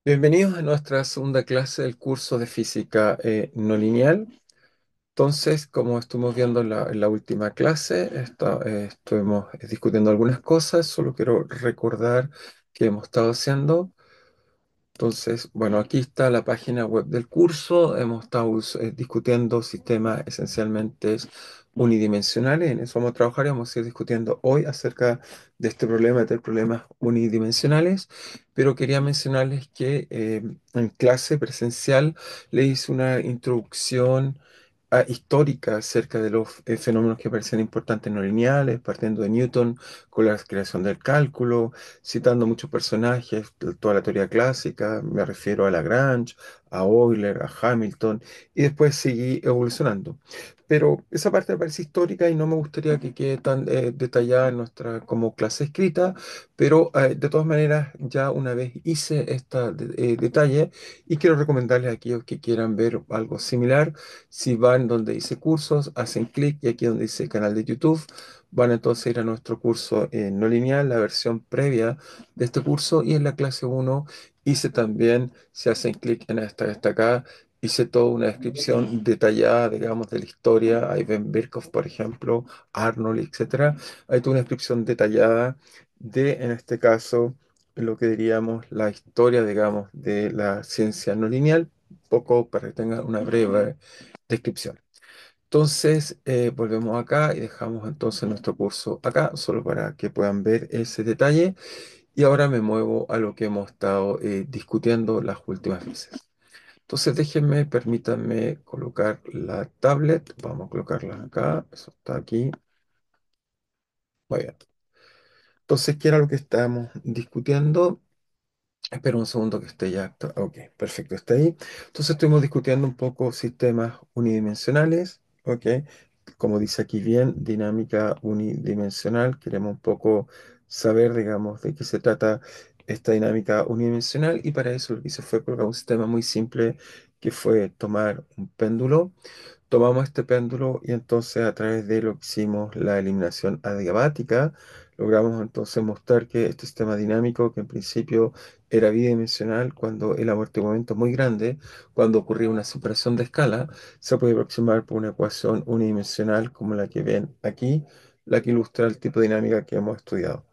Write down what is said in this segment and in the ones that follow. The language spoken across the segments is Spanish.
Bienvenidos a nuestra segunda clase del curso de física no lineal. Entonces, como estuvimos viendo en la última clase, estuvimos discutiendo algunas cosas. Solo quiero recordar que hemos estado haciendo. Entonces, bueno, aquí está la página web del curso. Hemos estado discutiendo sistemas esencialmente unidimensionales. En eso vamos a trabajar y vamos a ir discutiendo hoy acerca de este problema, de problemas unidimensionales. Pero quería mencionarles que en clase presencial le hice una introducción histórica acerca de los fenómenos que parecían importantes no lineales, partiendo de Newton con la creación del cálculo, citando muchos personajes de toda la teoría clásica. Me refiero a Lagrange, a Euler, a Hamilton, y después seguí evolucionando. Pero esa parte me parece histórica y no me gustaría que quede tan detallada en nuestra como clase escrita, pero de todas maneras ya una vez hice este detalle y quiero recomendarles a aquellos que quieran ver algo similar. Si van donde dice cursos, hacen clic y aquí donde dice canal de YouTube, van entonces a ir a nuestro curso no lineal, la versión previa de este curso. Y en la clase uno hice también, si hacen clic en esta acá, hice toda una descripción detallada, digamos, de la historia. Ahí ven Birkhoff, por ejemplo, Arnold, etcétera. Ahí tuve una descripción detallada de, en este caso, lo que diríamos la historia, digamos, de la ciencia no lineal, un poco para que tengan una breve descripción. Entonces, volvemos acá y dejamos entonces nuestro curso acá, solo para que puedan ver ese detalle. Y ahora me muevo a lo que hemos estado discutiendo las últimas veces. Entonces, déjenme, permítanme colocar la tablet. Vamos a colocarla acá. Eso está aquí. Muy bien. Entonces, ¿qué era lo que estábamos discutiendo? Espera un segundo que esté ya. Ok, perfecto, está ahí. Entonces estuvimos discutiendo un poco sistemas unidimensionales. Ok, como dice aquí bien, dinámica unidimensional. Queremos un poco saber, digamos, de qué se trata esta dinámica unidimensional, y para eso lo que hice fue colocar un sistema muy simple que fue tomar un péndulo. Tomamos este péndulo y entonces a través de lo que hicimos la eliminación adiabática, logramos entonces mostrar que este sistema dinámico, que en principio era bidimensional, cuando el amortiguamiento es muy grande, cuando ocurría una separación de escala, se puede aproximar por una ecuación unidimensional como la que ven aquí, la que ilustra el tipo de dinámica que hemos estudiado.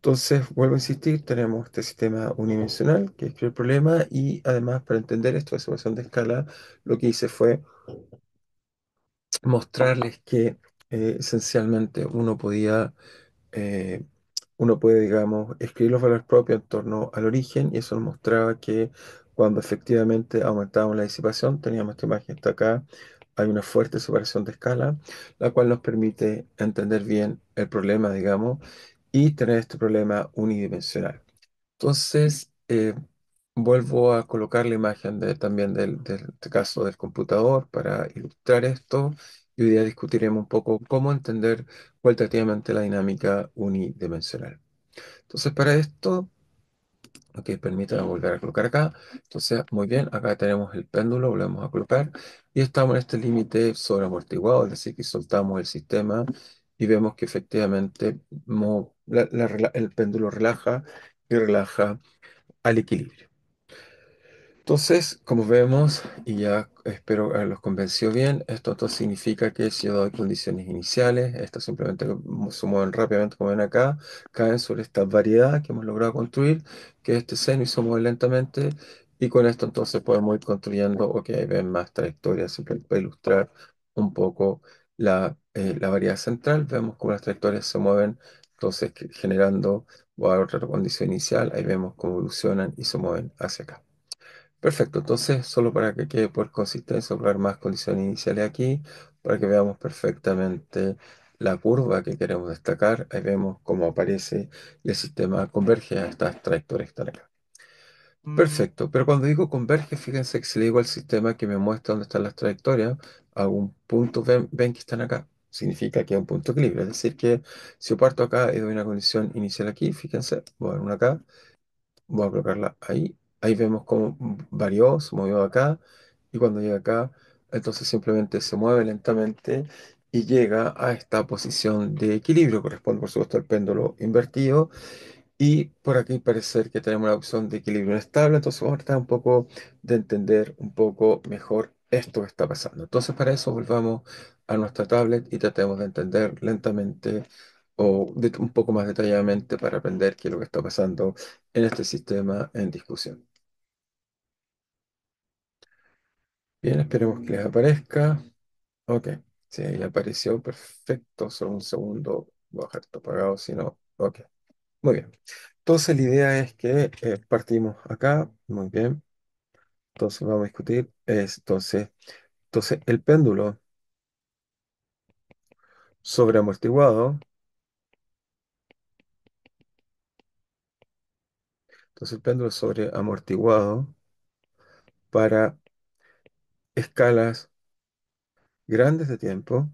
Entonces, vuelvo a insistir, tenemos este sistema unidimensional que es el problema, y además para entender esto de separación de escala, lo que hice fue mostrarles que esencialmente eh, uno puede, digamos, escribir los valores propios en torno al origen, y eso nos mostraba que cuando efectivamente aumentábamos la disipación, teníamos esta imagen hasta acá, hay una fuerte separación de escala, la cual nos permite entender bien el problema, digamos, y tener este problema unidimensional. Entonces, vuelvo a colocar la imagen también del este caso del computador para ilustrar esto, y hoy día discutiremos un poco cómo entender cualitativamente la dinámica unidimensional. Entonces, para esto, ok, permítame volver a colocar acá. Entonces, muy bien, acá tenemos el péndulo, volvemos a colocar y estamos en este límite sobreamortiguado, es decir, que soltamos el sistema y vemos que efectivamente el péndulo relaja y relaja al equilibrio. Entonces, como vemos, y ya espero haberlos convencido bien, esto significa que si yo doy condiciones iniciales, estas simplemente se mueven rápidamente, como ven acá, caen sobre esta variedad que hemos logrado construir, que es este seno, y se mueve lentamente, y con esto entonces podemos ir construyendo, ok, ahí ven más trayectorias, simplemente para ilustrar un poco la variedad central. Vemos cómo las trayectorias se mueven, entonces generando, voy a dar otra condición inicial, ahí vemos cómo evolucionan y se mueven hacia acá. Perfecto, entonces solo para que quede por consistencia, voy a poner más condiciones iniciales aquí para que veamos perfectamente la curva que queremos destacar. Ahí vemos cómo aparece y el sistema converge a estas trayectorias que están acá. Perfecto, pero cuando digo converge, fíjense que si le digo al sistema que me muestra dónde están las trayectorias, a un punto, ven que están acá. Significa que hay un punto de equilibrio, es decir, que si yo parto acá y doy una condición inicial aquí, fíjense, voy a dar una acá. Voy a colocarla ahí. Ahí vemos cómo varió, se movió acá. Y cuando llega acá, entonces simplemente se mueve lentamente y llega a esta posición de equilibrio. Corresponde, por supuesto, al péndulo invertido. Y por aquí parece que tenemos la opción de equilibrio estable, entonces vamos a tratar un poco de entender un poco mejor esto que está pasando. Entonces para eso volvamos a nuestra tablet y tratemos de entender lentamente o un poco más detalladamente para aprender qué es lo que está pasando en este sistema en discusión. Bien, esperemos que les aparezca. Ok, sí, ya apareció, perfecto. Solo un segundo, voy a dejar esto apagado, si no, ok. Muy bien. Entonces la idea es que partimos acá, muy bien. Entonces vamos a discutir, entonces el péndulo sobreamortiguado, entonces el péndulo sobreamortiguado para escalas grandes de tiempo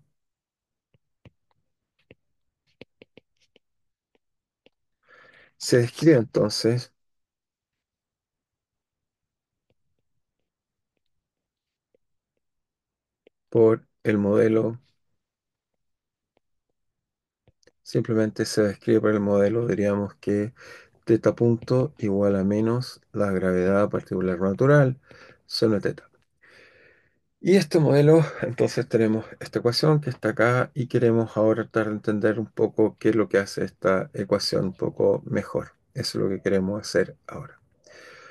se describe entonces por el modelo, simplemente se describe por el modelo, diríamos que teta punto igual a menos la gravedad particular natural sobre teta. Y este modelo, entonces tenemos esta ecuación que está acá y queremos ahora tratar de entender un poco qué es lo que hace esta ecuación un poco mejor. Eso es lo que queremos hacer ahora.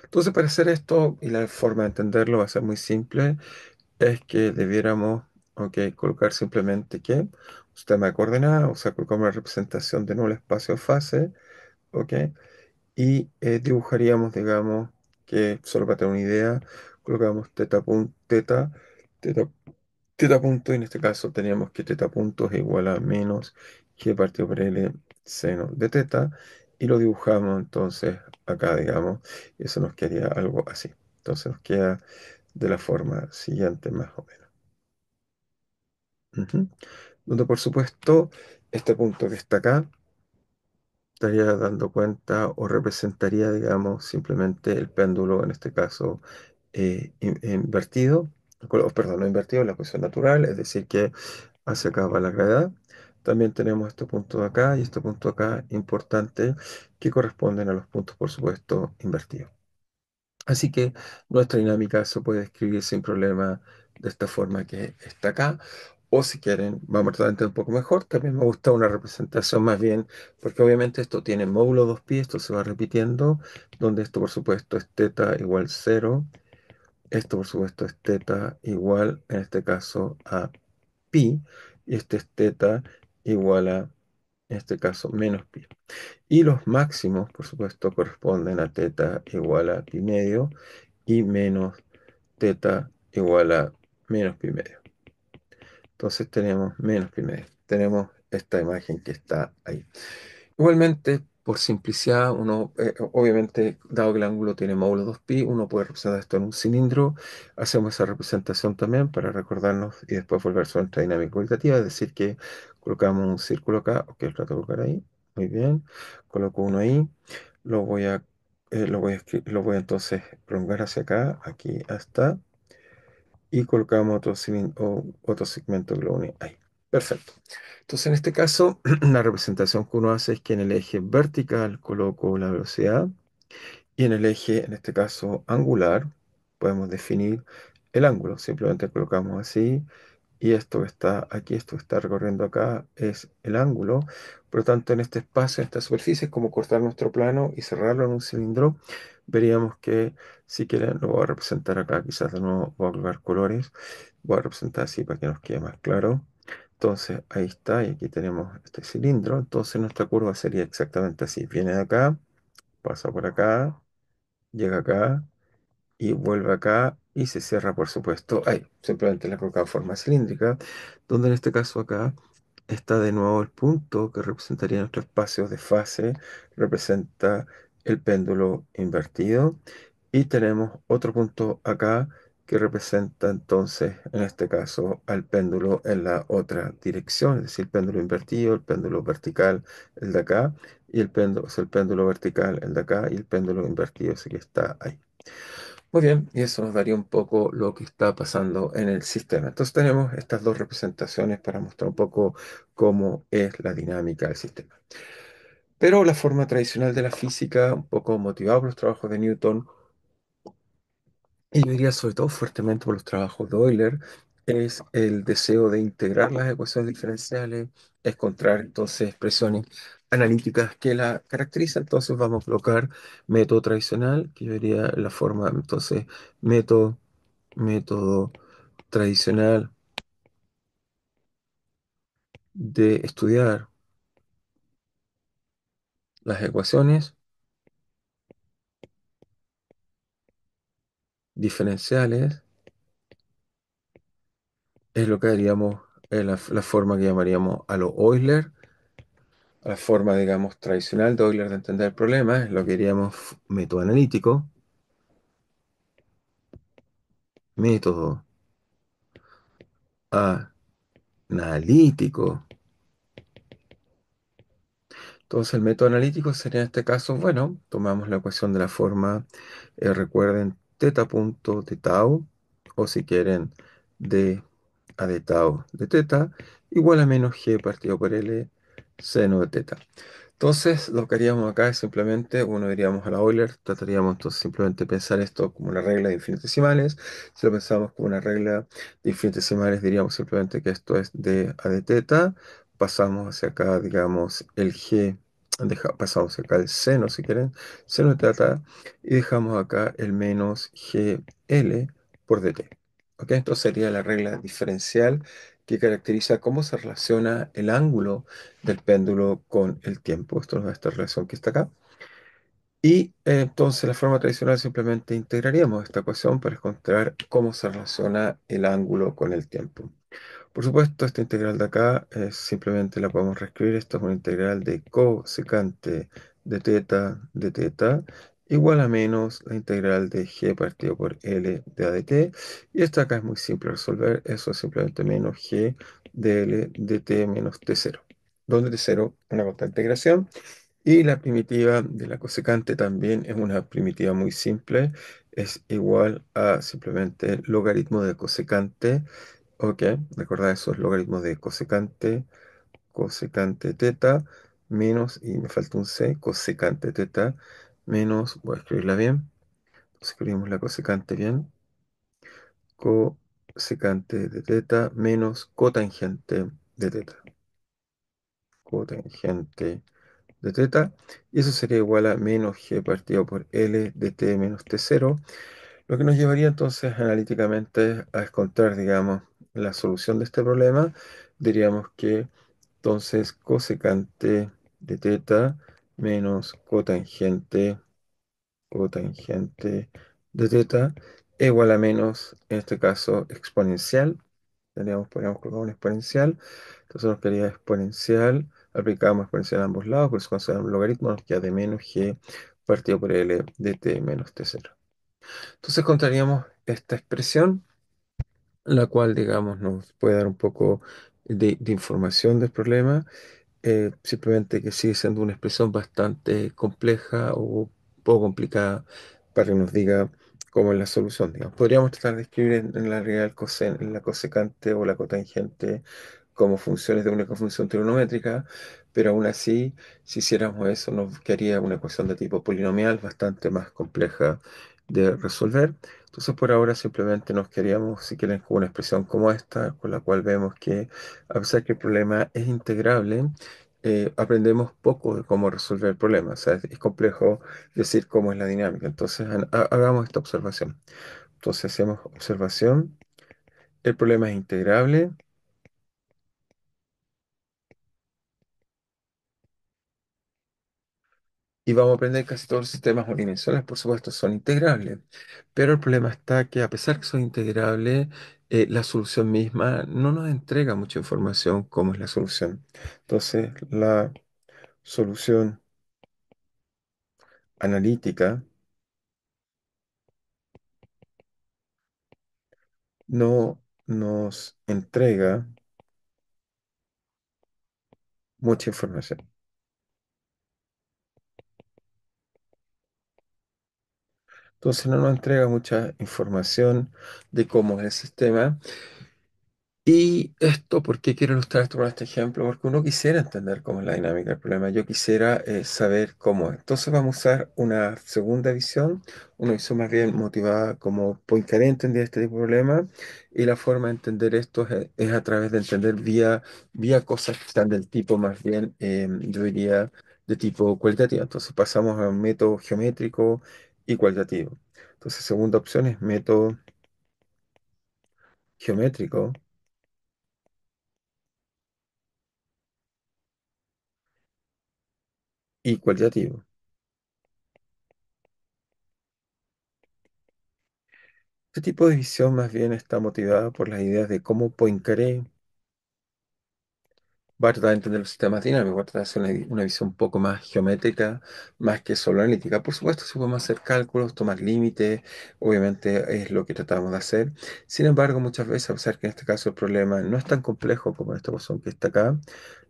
Entonces, para hacer esto, y la forma de entenderlo va a ser muy simple, es que debiéramos, ok, colocar simplemente que un sistema de coordenadas, o sea, colocamos una representación de nuevo espacio-fase, ok, y dibujaríamos, digamos, que solo para tener una idea, colocamos teta teta punto, y en este caso teníamos que teta punto es igual a menos g partido por L seno de teta, y lo dibujamos entonces acá, digamos, y eso nos quedaría algo así. Entonces nos queda de la forma siguiente, más o menos. Ujú. Donde por supuesto este punto que está acá estaría dando cuenta o representaría, digamos, simplemente el péndulo, en este caso invertido, perdón, no invertido, la posición natural, es decir, que hacia acá va la gravedad. También tenemos este punto de acá y este punto de acá importante que corresponden a los puntos, por supuesto, invertidos. Así que nuestra dinámica se puede escribir sin problema de esta forma que está acá. O si quieren, vamos a tratar de entender un poco mejor. También me gusta una representación más bien, porque obviamente esto tiene módulo 2pi, esto se va repitiendo, donde esto por supuesto es teta igual cero. Esto por supuesto es teta igual, en este caso, a pi, y este es teta igual a, en este caso, menos pi. Y los máximos, por supuesto, corresponden a teta igual a pi medio y menos teta igual a menos pi medio. Entonces tenemos menos pi medio. Tenemos esta imagen que está ahí. Igualmente, por simplicidad, uno, obviamente, dado que el ángulo tiene módulo 2pi, uno puede representar esto en un cilindro. Hacemos esa representación también para recordarnos y después volver a nuestra dinámica cualitativa, es decir, que colocamos un círculo acá, ok, trato de colocar ahí, muy bien, coloco uno ahí, lo voy a, lo voy a entonces prolongar hacia acá, aquí hasta, y colocamos otro segmento que lo une ahí. Perfecto. Entonces, en este caso, la representación que uno hace es que en el eje vertical coloco la velocidad y en el eje, en este caso, angular, podemos definir el ángulo. Simplemente colocamos así y esto que está aquí, esto que está recorriendo acá, es el ángulo. Por lo tanto, en este espacio, en esta superficie, es como cortar nuestro plano y cerrarlo en un cilindro. Veríamos que, si quieren, lo voy a representar acá. Quizás de nuevo voy a colocar colores. Voy a representar así para que nos quede más claro. Entonces, ahí está, y aquí tenemos este cilindro. Entonces, nuestra curva sería exactamente así. Viene de acá, pasa por acá, llega acá y vuelve acá y se cierra, por supuesto, ahí. Simplemente la coloca en forma cilíndrica, donde en este caso acá está de nuevo el punto que representaría nuestro espacio de fase, representa el péndulo invertido. Y tenemos otro punto acá que representa entonces, en este caso, al péndulo en la otra dirección, es decir, el péndulo invertido, el péndulo vertical, el de acá, y el péndulo, es el péndulo vertical, el de acá, y el péndulo invertido, ese que está ahí. Muy bien, y eso nos daría un poco lo que está pasando en el sistema. Entonces tenemos estas dos representaciones para mostrar un poco cómo es la dinámica del sistema. Pero la forma tradicional de la física, un poco motivado por los trabajos de Newton, y yo diría sobre todo fuertemente por los trabajos de Euler, es el deseo de integrar las ecuaciones diferenciales, encontrar entonces expresiones analíticas que la caracterizan. Entonces vamos a colocar método tradicional, que yo diría la forma, entonces, método, método tradicional de estudiar las ecuaciones diferenciales, es lo que haríamos, la forma que llamaríamos a lo Euler, a la forma, digamos, tradicional de Euler de entender el problema, es lo que diríamos método analítico, método analítico. Entonces, el método analítico sería en este caso, bueno, tomamos la ecuación de la forma, recuerden, teta punto de tau, o si quieren, d a de tau de teta, igual a menos g partido por l seno de teta. Entonces, lo que haríamos acá es simplemente, uno iríamos a la Euler, trataríamos entonces simplemente pensar esto como una regla de infinitesimales. Si lo pensamos como una regla de infinitesimales, diríamos simplemente que esto es de a de teta. Pasamos hacia acá, digamos, el g, pasamos acá el seno, si quieren, seno de teta, y dejamos acá el menos gl por dt. ¿Ok? Esto sería la regla diferencial que caracteriza cómo se relaciona el ángulo del péndulo con el tiempo. Esto nos da esta relación que está acá. Y entonces la forma tradicional simplemente integraríamos esta ecuación para encontrar cómo se relaciona el ángulo con el tiempo. Por supuesto, esta integral de acá simplemente la podemos reescribir. Esto es una integral de cosecante de teta igual a menos la integral de g partido por L de a de t. Y esta acá es muy simple de resolver. Eso es simplemente menos g de L de t menos t0, donde t0 es una constante de integración. Y la primitiva de la cosecante también es una primitiva muy simple. Es igual a simplemente logaritmo de cosecante. Ok, recordad esos logaritmos de cosecante, cosecante teta, menos, y me falta un c, cosecante teta, menos, voy a escribirla bien, escribimos la cosecante bien, cosecante de teta, menos cotangente de teta, cotangente de teta, y eso sería igual a menos g partido por L de t menos t0. Lo que nos llevaría entonces analíticamente a encontrar, digamos, la solución de este problema. Diríamos que entonces cosecante de teta menos cotangente de teta es igual a menos, en este caso, exponencial. Podríamos colocar un exponencial. Entonces nos quedaría exponencial. Aplicamos exponencial a ambos lados, por eso consideramos un logaritmo, nos queda de menos g partido por L de t menos t0. Entonces encontraríamos esta expresión, la cual, digamos, nos puede dar un poco de información del problema, simplemente que sigue siendo una expresión bastante compleja o poco complicada para que nos diga cómo es la solución, digamos. Podríamos tratar de escribir en la real en la cosecante o la cotangente como funciones de una función trigonométrica, pero aún así, si hiciéramos eso, nos quedaría una ecuación de tipo polinomial bastante más compleja de resolver. Entonces, por ahora simplemente nos queríamos, si quieren, con una expresión como esta, con la cual vemos que, a pesar que el problema es integrable, aprendemos poco de cómo resolver el problema. O sea, es complejo decir cómo es la dinámica. Entonces, hagamos esta observación. Entonces, hacemos observación. El problema es integrable y vamos a aprender casi todos los sistemas unidimensionales, por supuesto, son integrables. Pero el problema está que, a pesar que son integrables, la solución misma no nos entrega mucha información cómo es la solución. Entonces, la solución analítica no nos entrega mucha información. Entonces no nos entrega mucha información de cómo es el sistema. Y esto, ¿por qué quiero ilustrar esto con este ejemplo? Porque uno quisiera entender cómo es la dinámica del problema. Yo quisiera saber cómo es. Entonces vamos a usar una segunda visión, una visión más bien motivada como Poincaré entendía este tipo de problema. Y la forma de entender esto es a través de entender vía cosas que están del tipo más bien, yo diría, de tipo cualitativo. Entonces pasamos a un método geométrico y cualitativo. Entonces, segunda opción es método geométrico y cualitativo. Este tipo de visión más bien está motivada por las ideas de cómo Poincaré va a tratar de entender los sistemas dinámicos, va a tratar de hacer una visión un poco más geométrica, más que solo analítica. Por supuesto, si podemos hacer cálculos, tomar límites, obviamente es lo que tratamos de hacer. Sin embargo, muchas veces, a pesar que en este caso el problema no es tan complejo como en esta ecuación que está acá,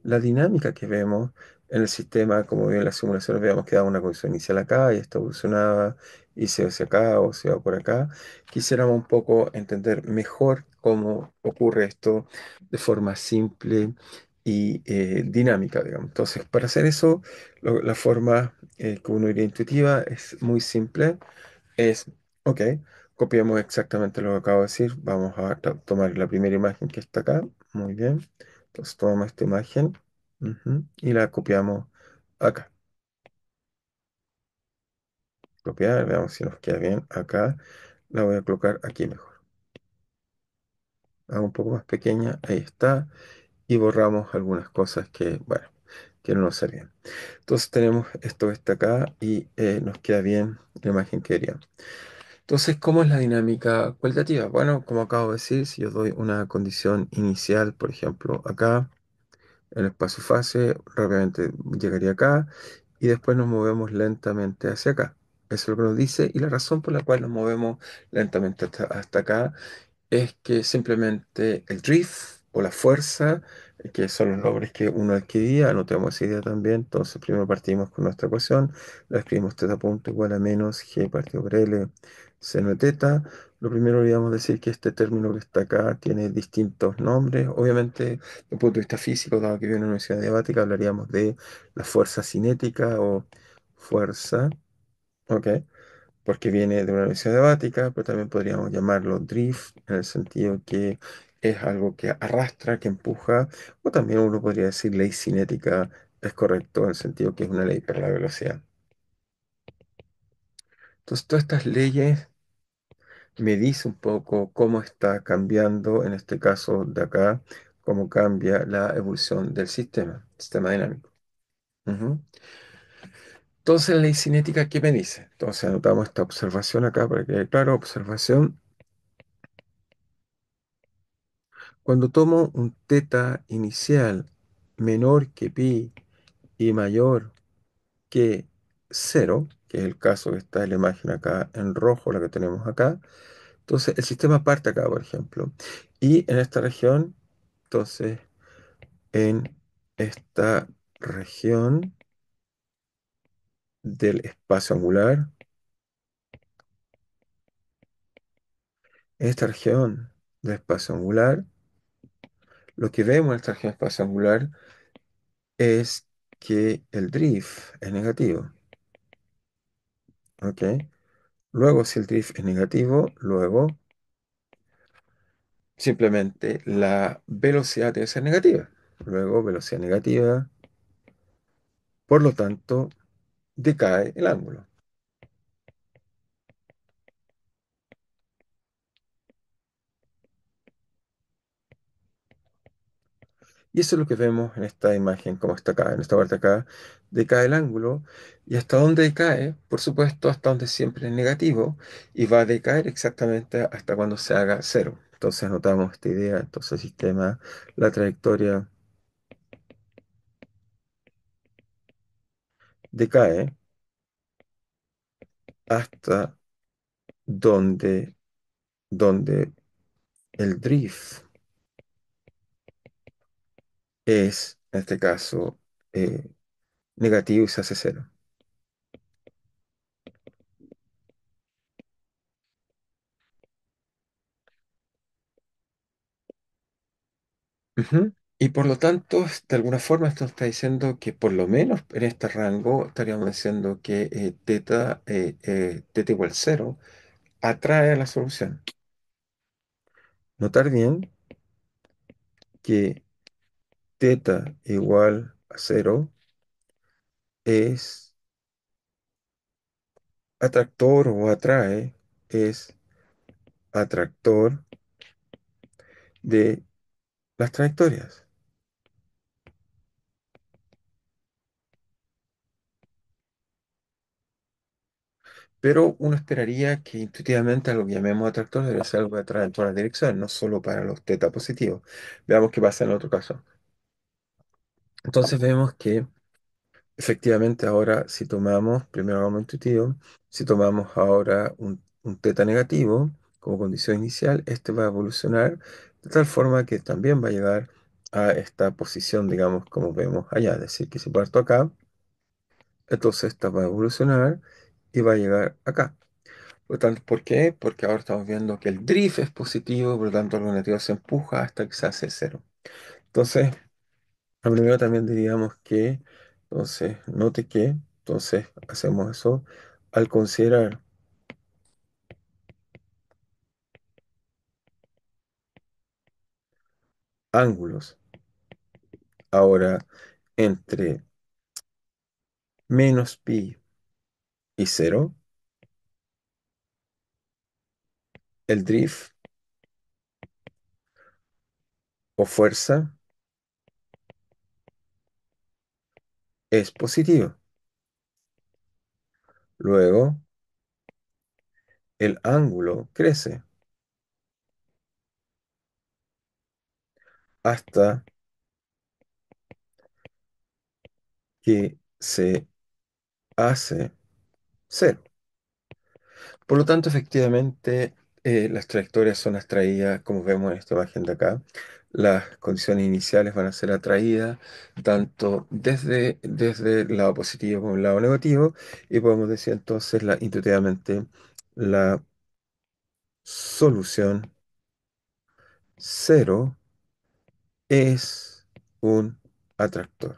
la dinámica que vemos en el sistema, como bien en las simulaciones, veamos que da una condición inicial acá y esto evolucionaba y se va hacia acá o se va por acá. Quisiéramos un poco entender mejor cómo ocurre esto de forma simple y dinámica, digamos. Entonces, para hacer eso, la forma que uno diría intuitiva es muy simple. Es, ok, copiamos exactamente lo que acabo de decir. Vamos a tomar la primera imagen que está acá. Muy bien. Entonces, tomamos esta imagen y la copiamos acá. Copiar, veamos si nos queda bien acá. La voy a colocar aquí mejor. Hago un poco más pequeña, ahí está. Y borramos algunas cosas que, bueno, que no nos servían. Entonces tenemos esto que está acá y nos queda bien la imagen que queríamos. Entonces, ¿cómo es la dinámica cualitativa? Bueno, como acabo de decir, si yo doy una condición inicial, por ejemplo, acá, el espacio fase, rápidamente llegaría acá y después nos movemos lentamente hacia acá. Eso es lo que nos dice y la razón por la cual nos movemos lentamente hasta acá es que simplemente el drift o la fuerza, que son los nombres que uno adquiría, anotamos esa idea también. Entonces, primero partimos con nuestra ecuación, la escribimos teta punto igual a menos g partido por L seno de teta. Lo primero olvidamos decir que este término que está acá tiene distintos nombres. Obviamente, desde el punto de vista físico, dado que viene una universidad diabática, hablaríamos de la fuerza cinética o fuerza. ¿Ok? Porque viene de una velocidad diabática, pero también podríamos llamarlo drift, en el sentido que es algo que arrastra, que empuja, o también uno podría decir ley cinética, es correcto, en el sentido que es una ley para la velocidad. Entonces, todas estas leyes me dicen un poco cómo está cambiando, en este caso de acá, cómo cambia la evolución del sistema dinámico. Ujú. Entonces, la ley cinética, ¿qué me dice? Entonces, anotamos esta observación acá para que quede claro, observación. Cuando tomo un teta inicial menor que pi y mayor que cero, que es el caso que está en la imagen acá en rojo, la que tenemos acá, entonces el sistema parte acá, por ejemplo. Y en esta región, entonces en esta región del espacio angular, en esta región del espacio angular, lo que vemos en esta región del espacio angular es que el drift es negativo. ¿Ok? Luego, si el drift es negativo, luego simplemente la velocidad debe ser negativa. Luego, velocidad negativa, por lo tanto, decae el ángulo. Y eso es lo que vemos en esta imagen, como está acá, en esta parte acá, decae el ángulo. ¿Y hasta dónde decae? Por supuesto, hasta donde siempre es negativo. Y va a decaer exactamente hasta cuando se haga cero. Entonces, anotamos esta idea. Entonces, el sistema, la trayectoria decae hasta donde donde el drift es, en este caso, eh, negativo y se hace cero. Ujú. Y por lo tanto, de alguna forma esto está diciendo que por lo menos en este rango estaríamos diciendo que teta igual cero atrae a la solución. Notar bien que teta igual a cero es atractor o atrae, es atractor de las trayectorias. Pero uno esperaría que intuitivamente algo que llamemos atractor debe ser algo que atrae en todas las direcciones, no solo para los teta positivos. Veamos qué pasa en otro caso. Entonces vemos que efectivamente ahora si tomamos, primero hagamos intuitivo, si tomamos ahora un teta negativo como condición inicial, este va a evolucionar de tal forma que también va a llegar a esta posición, digamos, como vemos allá. Es decir, que si parto acá, entonces esta va a evolucionar y va a llegar acá. Por lo tanto, ¿por qué? Porque ahora estamos viendo que el drift es positivo, por lo tanto el negativo se empuja hasta que se hace cero. Entonces, a primero también diríamos que, entonces, note que, entonces hacemos eso al considerar ángulos ahora entre menos pi y cero, el drift o fuerza es positivo. Luego, el ángulo crece hasta que se hace cero. Por lo tanto, efectivamente, las trayectorias son extraídas, como vemos en esta imagen de acá. Las condiciones iniciales van a ser atraídas tanto desde el lado positivo como el lado negativo, y podemos decir entonces intuitivamente la solución cero es un atractor,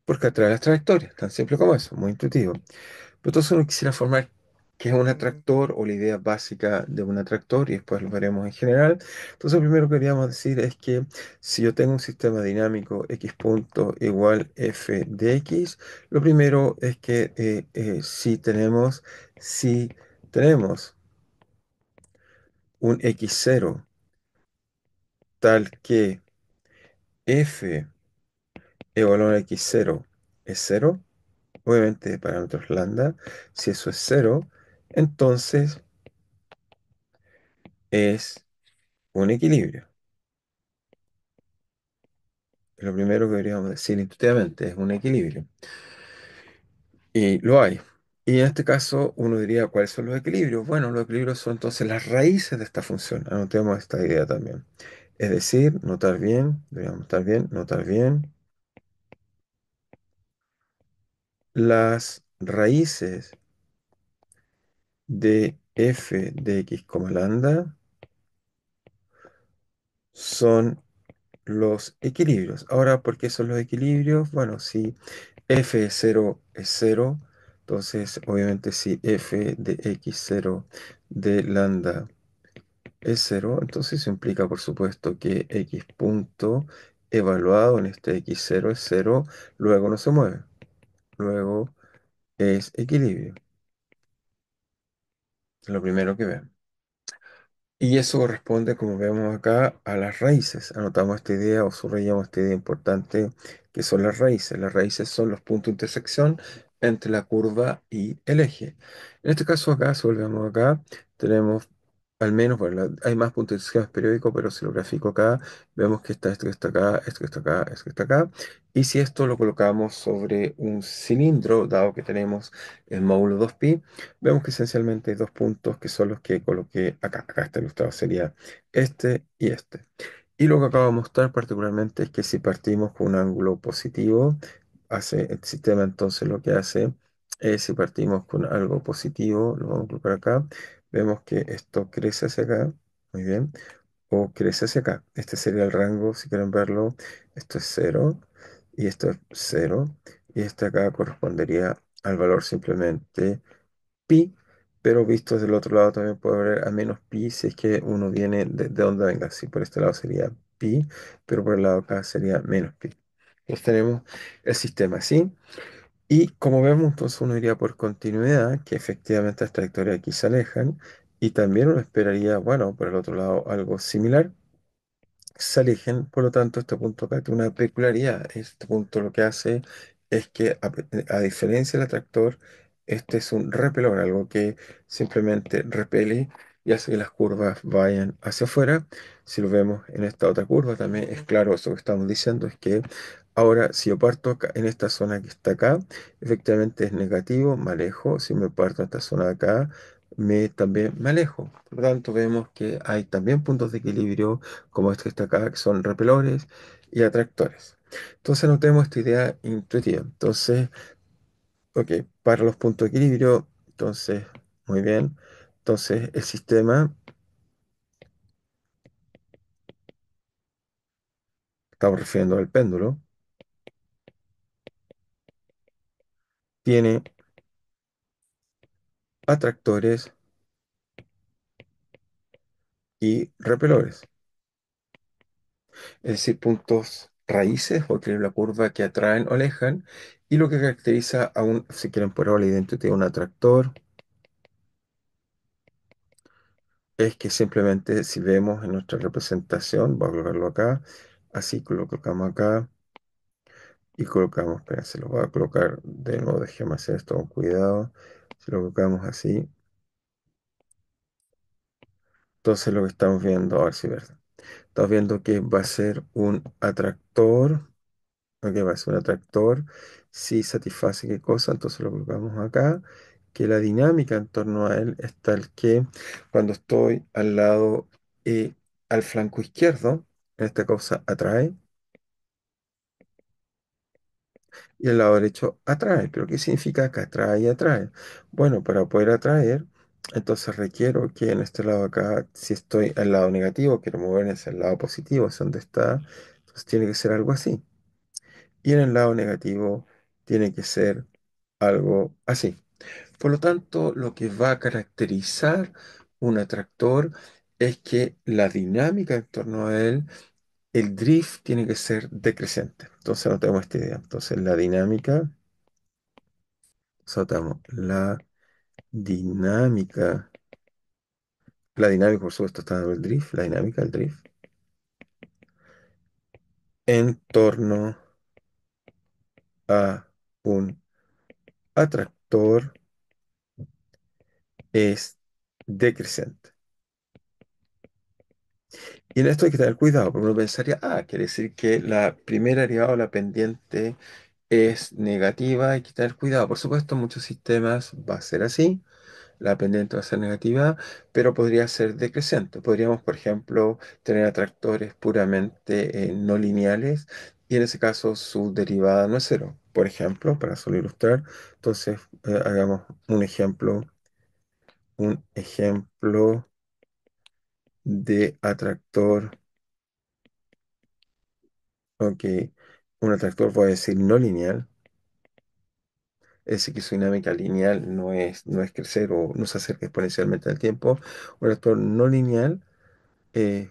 porque atrae las trayectorias, tan simple como eso, muy intuitivo. Pero entonces uno quisiera formar qué es un atractor o la idea básica de un atractor y después lo veremos en general. Entonces, lo primero que queríamos decir es que si yo tengo un sistema dinámico x punto igual f de x, lo primero es que si tenemos un x0 tal que f evaluado a x0 es cero, obviamente de parámetros lambda, si eso es cero, entonces es un equilibrio. Lo primero que deberíamos decir intuitivamente es un equilibrio. Y lo hay. Y en este caso uno diría, ¿cuáles son los equilibrios? Bueno, los equilibrios son entonces las raíces de esta función. Anotemos esta idea también. Es decir, notar bien, deberíamos notar bien. Las raíces de f de x como lambda son los equilibrios. Ahora, ¿por qué son los equilibrios? Bueno, si f de 0 es cero, entonces obviamente si f de x0 de lambda es cero, entonces eso implica por supuesto que x punto evaluado en este x0 es cero, luego no se mueve, luego es equilibrio, es lo primero que vemos. Y eso corresponde, como vemos acá, a las raíces. Anotamos esta idea o subrayamos esta idea importante que son las raíces. Las raíces son los puntos de intersección entre la curva y el eje. En este caso acá, si volvemos acá, tenemos al menos, bueno, hay más puntos de intersección periódicos, pero si lo grafico acá, vemos que está esto que está acá, esto que está acá, esto que está acá. Y si esto lo colocamos sobre un cilindro, dado que tenemos el módulo 2pi, vemos que esencialmente hay dos puntos que son los que coloqué acá. Acá está ilustrado, sería este y este. Y lo que acabo de mostrar particularmente es que si partimos con un ángulo positivo, hace el sistema entonces lo que hace es si partimos con algo positivo, lo vamos a colocar acá, vemos que esto crece hacia acá, muy bien, o crece hacia acá. Este sería el rango, si quieren verlo. Esto es cero y esto es cero. Y este acá correspondería al valor simplemente pi, pero visto desde el otro lado también puede haber a menos pi si es que uno viene de donde venga. Si por este lado sería pi, pero por el lado acá sería menos pi. Entonces tenemos el sistema así. Y como vemos, entonces uno iría por continuidad, que efectivamente las trayectorias aquí se alejan. Y también uno esperaría, bueno, por el otro lado algo similar se alejen. Por lo tanto, este punto acá tiene una peculiaridad. Este punto lo que hace es que, a diferencia del atractor, este es un repelor, algo que simplemente repele y hace que las curvas vayan hacia afuera. Si lo vemos en esta otra curva, también es claro eso que estamos diciendo, es que ahora si yo parto en esta zona que está acá, efectivamente es negativo, me alejo. Si me parto en esta zona de acá, también me alejo. Por lo tanto, vemos que hay también puntos de equilibrio como este que está acá, que son repelores y atractores. Entonces notemos esta idea intuitiva. Entonces, ok, para los puntos de equilibrio, entonces, muy bien. Entonces, el sistema, estamos refiriendo al péndulo, tiene atractores y repelores, es decir, puntos raíces o que la curva que atraen o alejan, y lo que caracteriza a un, si quieren por ahora la identidad de un atractor, es que simplemente si vemos en nuestra representación, voy a colocarlo acá, así lo colocamos acá y colocamos, espera, se lo voy a colocar de nuevo, déjeme hacer esto con cuidado, si lo colocamos así, entonces lo que estamos viendo, a ver si es verdad, estamos viendo que va a ser un atractor, ok, va a ser un atractor, si satisface qué cosa, entonces lo colocamos acá, que la dinámica en torno a él es tal que cuando estoy al lado, al flanco izquierdo, esta cosa atrae, y el lado derecho atrae. ¿Pero qué significa que atrae y atrae? Bueno, para poder atraer, entonces requiero que en este lado acá, si estoy al lado negativo, quiero mover hacia el lado positivo, hacia donde está, entonces tiene que ser algo así. Y en el lado negativo tiene que ser algo así. Por lo tanto, lo que va a caracterizar un atractor es que la dinámica en torno a él, el drift tiene que ser decreciente. Entonces, no tenemos esta idea. Entonces, la dinámica, saltamos dinámica, la dinámica, por supuesto, está en el drift, la dinámica del drift, en torno a un atractor es decreciente. Y en esto hay que tener cuidado, porque uno pensaría, quiere decir que la primera derivada o la pendiente es negativa, hay que tener cuidado. Por supuesto, en muchos sistemas va a ser así, la pendiente va a ser negativa, pero podría ser decreciente. Podríamos, por ejemplo, tener atractores puramente no lineales y en ese caso su derivada no es cero. Por ejemplo, para solo ilustrar, entonces hagamos un ejemplo de atractor, ok, un atractor voy a decir no lineal. Es decir, que su dinámica lineal no es crecer o no se acerca exponencialmente al tiempo. Un atractor no lineal,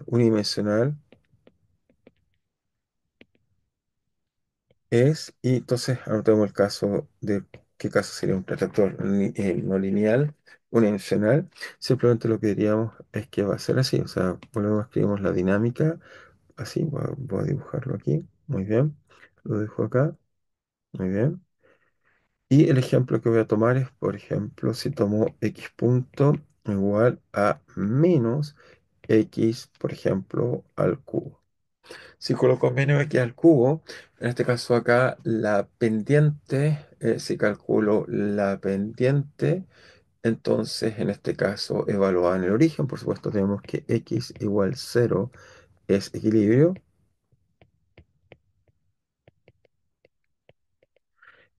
unidimensional, y entonces anotemos el caso de qué caso sería un retractor no lineal, unidimensional. Simplemente lo que diríamos es que va a ser así. O sea, volvemos, escribimos la dinámica, así, voy a dibujarlo aquí. Muy bien. Lo dejo acá. Muy bien. Y el ejemplo que voy a tomar es, por ejemplo, si tomo x punto igual a menos x, por ejemplo, al cubo. Si coloco menos x al cubo, en este caso acá la pendiente, si calculo la pendiente, entonces en este caso evaluada en el origen, por supuesto tenemos que x igual 0 es equilibrio.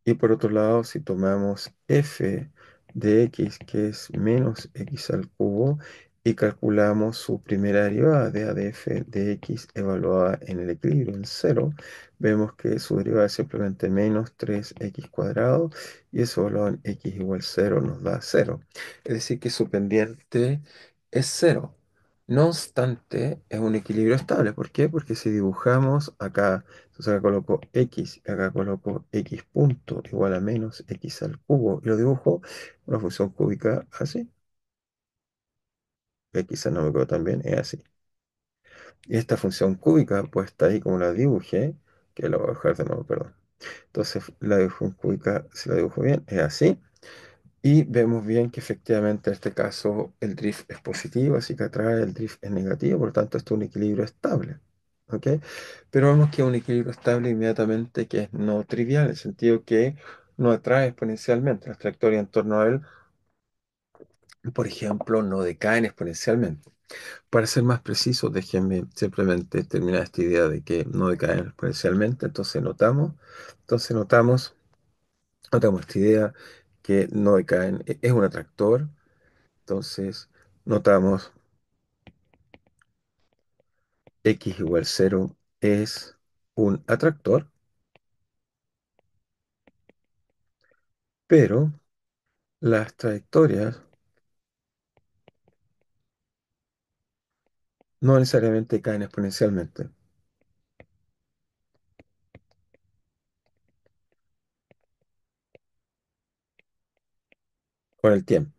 Y por otro lado, si tomamos f de x, que es menos x al cubo, y calculamos su primera derivada de a de f de x evaluada en el equilibrio en cero, vemos que su derivada es simplemente menos 3x cuadrado y eso evaluado en x igual cero nos da cero. Es decir, que su pendiente es cero. No obstante, es un equilibrio estable. ¿Por qué? Porque si dibujamos acá, entonces acá coloco x, acá coloco x punto igual a menos x al cubo y lo dibujo una función cúbica así, que quizás no me quedó tan bien, es así. Y esta función cúbica puesta ahí como la dibujé, que la voy a dejar de nuevo, perdón. Entonces la función cúbica, si la dibujo bien, es así. Y vemos bien que efectivamente en este caso el drift es positivo, así que atrás el drift es negativo, por lo tanto esto es un equilibrio estable. ¿Ok? Pero vemos que es un equilibrio estable inmediatamente que es no trivial, en el sentido que no atrae exponencialmente. Las trayectorias en torno a él, por ejemplo, no decaen exponencialmente. Para ser más preciso, déjenme simplemente terminar esta idea de que no decaen exponencialmente. Notamos esta idea que no decaen, es un atractor. Entonces, notamos x igual cero es un atractor, pero las trayectorias no necesariamente caen exponencialmente con el tiempo.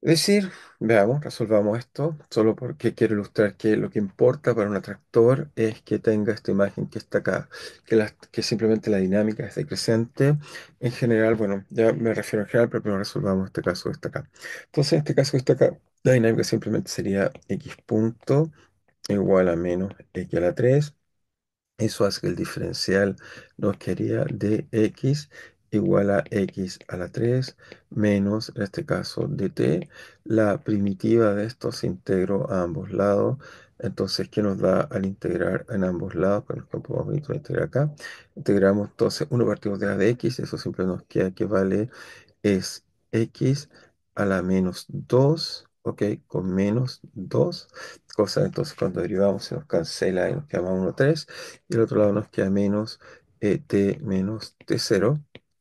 Es decir, veamos, resolvamos esto, solo porque quiero ilustrar que lo que importa para un atractor es que tenga esta imagen que está acá, que simplemente la dinámica es decreciente. En general, bueno, ya me refiero en general, pero primero resolvamos este caso que está acá. Entonces, en este caso que está acá, la dinámica simplemente sería x punto igual a menos x a la 3. Eso hace que el diferencial nos quedaría de x igual a x a la 3 menos, en este caso, dt. La primitiva de esto se integró a ambos lados. Entonces, ¿qué nos da al integrar en ambos lados? Con el campo más bonito, integrar acá. Integramos entonces 1 partido de a de x. Eso siempre nos queda que vale es x a la menos 2, ¿ok? Con menos 2, cosa entonces cuando derivamos se nos cancela y nos queda más 1, 3, y al otro lado nos queda menos t menos t0,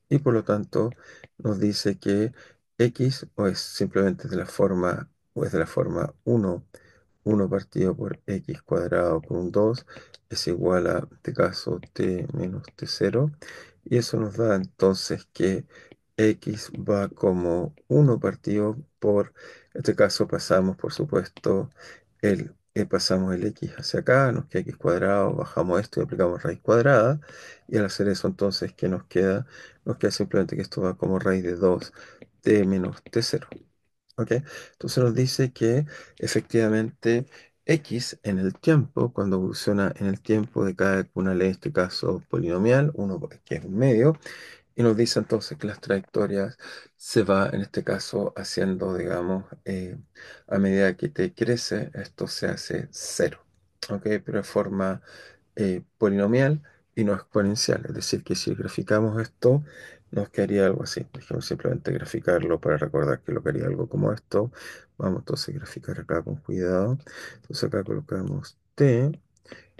y por lo tanto nos dice que x o es simplemente de la forma, o es de la forma uno partido por x cuadrado con un 2 es igual a, en este caso, t menos t0. Y eso nos da entonces que x va como uno partido por, en este caso pasamos, por supuesto, pasamos el x hacia acá, nos queda x cuadrado, bajamos esto y aplicamos raíz cuadrada. Y al hacer eso, entonces, ¿qué nos queda? Nos queda simplemente que esto va como raíz de 2 t menos t0. ¿Ok? Entonces nos dice que efectivamente x en el tiempo, cuando evoluciona en el tiempo, decae con una ley, en este caso polinomial, uno que es un medio, y nos dice entonces que las trayectorias se va, en este caso, haciendo, digamos, a medida que te crece, esto se hace cero. ¿Ok? Pero de forma polinomial y no exponencial. Es decir, que si graficamos esto, nos quedaría algo así. Dejemos simplemente graficarlo para recordar que lo quería algo como esto. Vamos entonces a graficar acá con cuidado. Entonces acá colocamos t.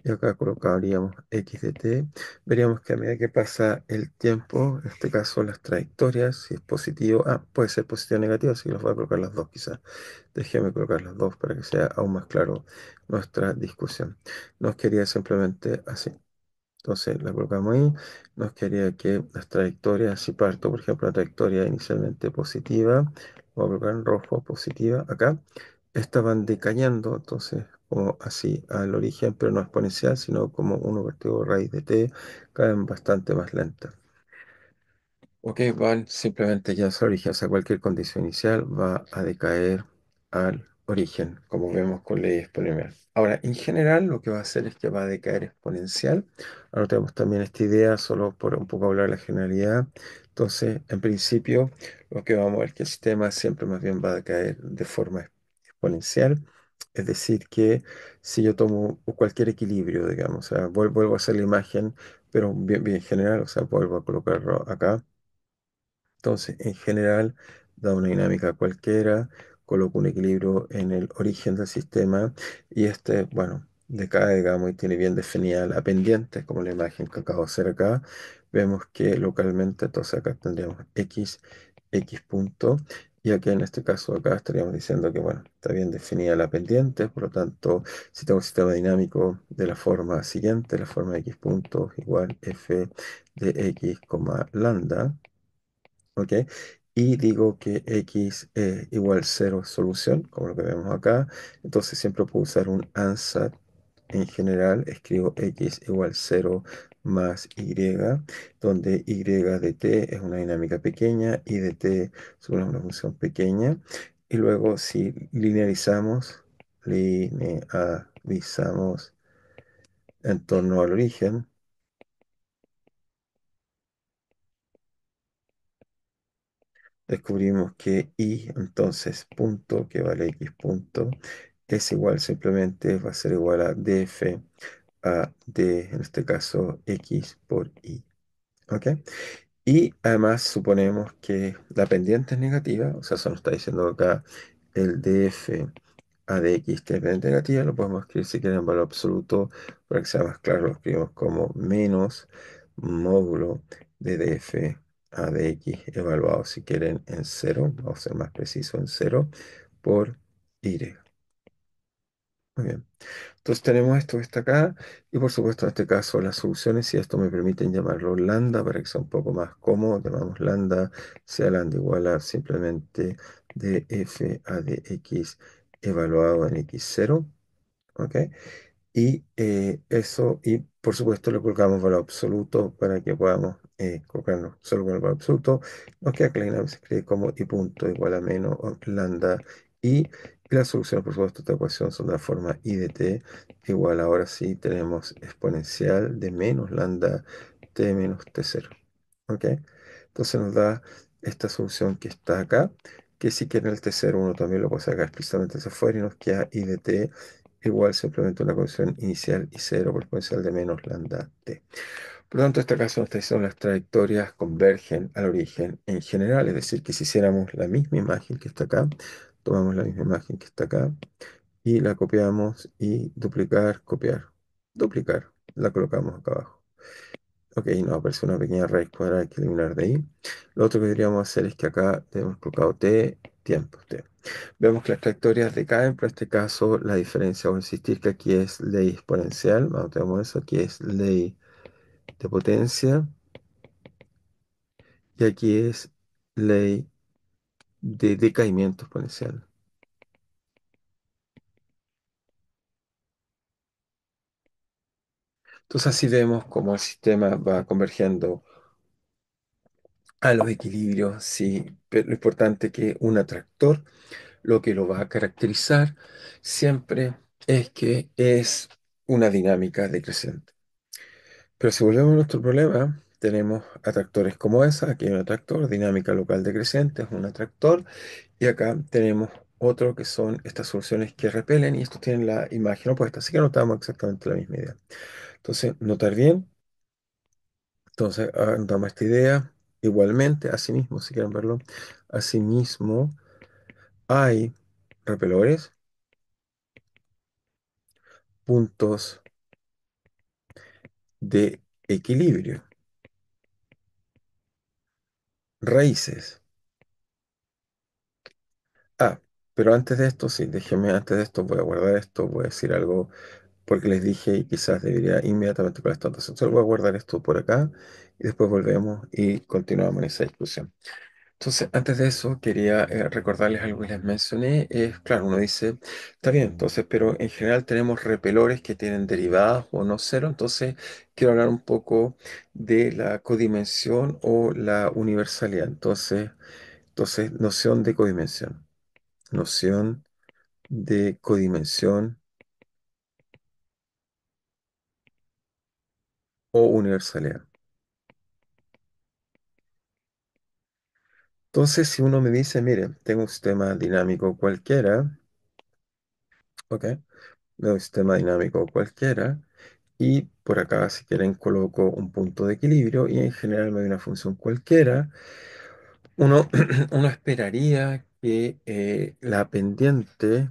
Y acá colocaríamos x de t. Veríamos que a medida que pasa el tiempo, en este caso las trayectorias, si es positivo, puede ser positivo o negativo, así que los voy a colocar las dos quizás. Déjeme colocar las dos para que sea aún más claro nuestra discusión. Nos quería simplemente así. Entonces la colocamos ahí. Nos quería que las trayectorias, si parto, por ejemplo, la trayectoria inicialmente positiva, voy a colocar en rojo positiva acá, estaban decayendo, entonces, como así al origen, pero no exponencial, sino como uno partido raíz de t, caen bastante más lenta. Ok, van simplemente ya a su origen, o sea, cualquier condición inicial va a decaer al origen, como vemos con ley exponencial. Ahora, en general, lo que va a hacer es que va a decaer exponencial. Ahora tenemos también esta idea, solo por un poco hablar de la generalidad. Entonces, en principio, lo que vamos a ver es que el sistema siempre más bien va a decaer de forma exponencial. Es decir, que si yo tomo cualquier equilibrio, digamos, o sea, vuelvo a hacer la imagen, pero bien, bien general, o sea, vuelvo a colocarlo acá. Entonces, en general, da una dinámica cualquiera, coloco un equilibrio en el origen del sistema y este, bueno, decae, digamos, y tiene bien definida la pendiente, como la imagen que acabo de hacer acá. Vemos que localmente, entonces acá tendríamos x punto, y aquí en este caso acá estaríamos diciendo que, bueno, está bien definida la pendiente, por lo tanto, si tengo un sistema dinámico de la forma siguiente, la forma de x punto igual f de x, lambda. ¿Ok? Y digo que x igual cero solución, como lo que vemos acá. Entonces siempre puedo usar un ansat. En general, escribo x igual cero más y, donde y de t es una dinámica pequeña y de t es una función pequeña. Y luego si linealizamos en torno al origen, descubrimos que y entonces punto que vale x punto es igual, simplemente va a ser igual a df a d, en este caso x por y. ¿Ok? Y además suponemos que la pendiente es negativa, o sea, eso nos está diciendo acá el df a dx tiene pendiente negativa, lo podemos escribir si quieren en valor absoluto, para que sea más claro, lo escribimos como menos módulo de df a dx evaluado, si quieren, en cero, vamos a ser más preciso, en cero, por y. Muy bien. Entonces tenemos esto que está acá y por supuesto en este caso las soluciones, si esto me permiten llamarlo lambda para que sea un poco más cómodo, llamamos lambda, sea lambda igual a simplemente df a dx evaluado en x0, ¿ok? Y eso, y por supuesto le colocamos valor absoluto para que podamos colocarnos solo con el valor absoluto. Nos queda que la dinámica se escribe como y punto igual a menos o lambda y, y las soluciones, por supuesto, de esta ecuación son de la forma i de t igual ahora sí tenemos exponencial de menos lambda t menos t0. ¿Ok? Entonces nos da esta solución que está acá, que si quieren el t0 uno también lo puede sacar explícitamente hacia afuera y nos queda i de t igual simplemente una condición inicial y cero por exponencial de menos lambda t. Por lo tanto, en este caso nos está diciendo las trayectorias convergen al origen en general, es decir, que si hiciéramos la misma imagen que está acá, tomamos la misma imagen que está acá y la copiamos y duplicar, copiar, duplicar, la colocamos acá abajo. Ok, nos aparece una pequeña raíz cuadrada, hay que eliminar de ahí. Lo otro que deberíamos hacer es que acá tenemos colocado t, tiempo, t. Vemos que las trayectorias decaen, pero en este caso la diferencia, voy a insistir que aquí es ley exponencial, vamos, tenemos eso, aquí es ley de potencia y aquí es ley de decaimiento exponencial. Entonces así vemos cómo el sistema va convergiendo a los equilibrios, sí, pero lo importante es que un atractor, lo que lo va a caracterizar siempre es que es una dinámica decreciente. Pero si volvemos a nuestro problema, tenemos atractores como esa. Aquí hay un atractor, dinámica local decreciente, es un atractor. Y acá tenemos otro que son estas soluciones que repelen y estos tienen la imagen opuesta. Así que notamos exactamente la misma idea. Entonces, notar bien. Entonces, notamos esta idea. Igualmente, asimismo, si quieren verlo, asimismo hay repelores, puntos de equilibrio, raíces. Ah, pero antes de esto, sí, déjenme, antes de esto voy a guardar esto, voy a decir algo porque les dije y quizás debería inmediatamente con esto. Entonces voy a guardar esto por acá y después volvemos y continuamos en esa discusión. Entonces, antes de eso, quería recordarles algo que les mencioné. Es claro, uno dice, está bien, entonces, pero en general tenemos repelores que tienen derivadas o no cero. Entonces, quiero hablar un poco de la codimensión o la universalidad. Entonces, noción de codimensión. Noción de codimensión o universalidad. Entonces, si uno me dice, mire, tengo un sistema dinámico cualquiera, ¿ok? Le doy sistema dinámico cualquiera. Y por acá, si quieren, coloco un punto de equilibrio y en general me doy una función cualquiera. Uno, uno esperaría que la pendiente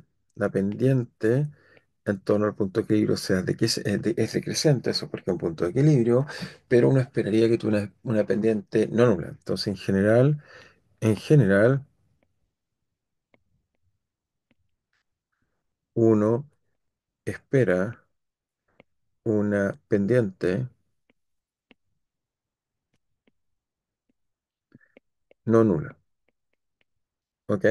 en torno al punto de equilibrio sea es decreciente, eso porque es un punto de equilibrio, pero uno esperaría que tuviera una pendiente no nula. Entonces, en general, uno espera una pendiente no nula. ¿Ok?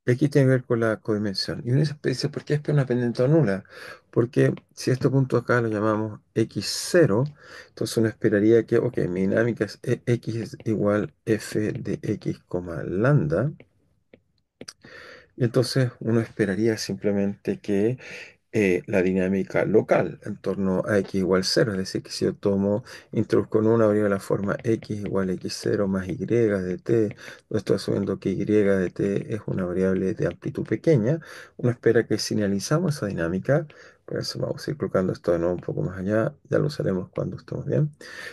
X tiene que ver con la codimensión. Y uno dice, ¿por qué espera una pendiente no nula? Porque si este punto acá lo llamamos x0, entonces uno esperaría que, ok, mi dinámica es x es igual f de x, lambda. Y entonces uno esperaría simplemente que la dinámica local en torno a x igual cero. Es decir, que si yo introduzco en una variable la forma x igual x0 más y de t, lo estoy asumiendo que y de t es una variable de amplitud pequeña, uno espera que si analizamos esa dinámica, por eso vamos a ir colocando esto de nuevo un poco más allá, ya lo usaremos cuando estemos bien.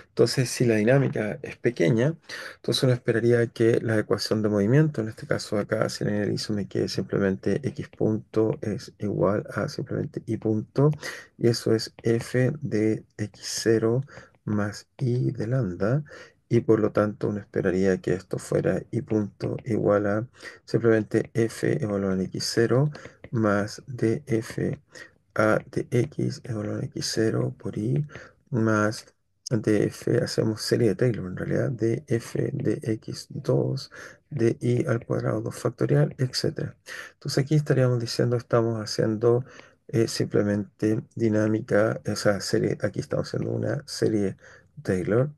Entonces, si la dinámica es pequeña, entonces uno esperaría que la ecuación de movimiento, en este caso acá, si la analizo, me quede simplemente x punto es igual a simplemente y punto, y eso es f de x0 más y de lambda, y por lo tanto uno esperaría que esto fuera y punto igual a simplemente f evaluado en x0 más df a de x evaluado en x0 por y más df, hacemos serie de Taylor en realidad, de f de x2 de i al cuadrado 2 factorial, etcétera. Entonces aquí estaríamos diciendo, estamos haciendo simplemente dinámica, o sea, aquí estamos haciendo una serie Taylor.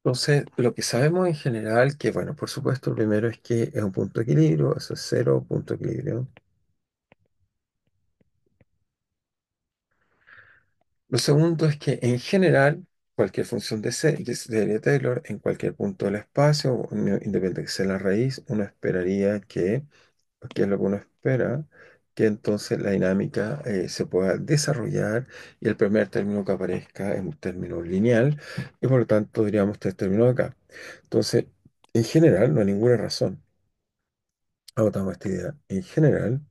Entonces, lo que sabemos en general, que bueno, por supuesto, lo primero es que es un punto de equilibrio, eso es cero, punto de equilibrio. Lo segundo es que en general, cualquier función de Taylor en cualquier punto del espacio, independiente de que sea la raíz, uno esperaría que es lo que uno espera, que entonces la dinámica se pueda desarrollar y el primer término que aparezca es un término lineal y por lo tanto diríamos tres términos acá. Entonces, en general, no hay ninguna razón. Agotamos esta idea. En general,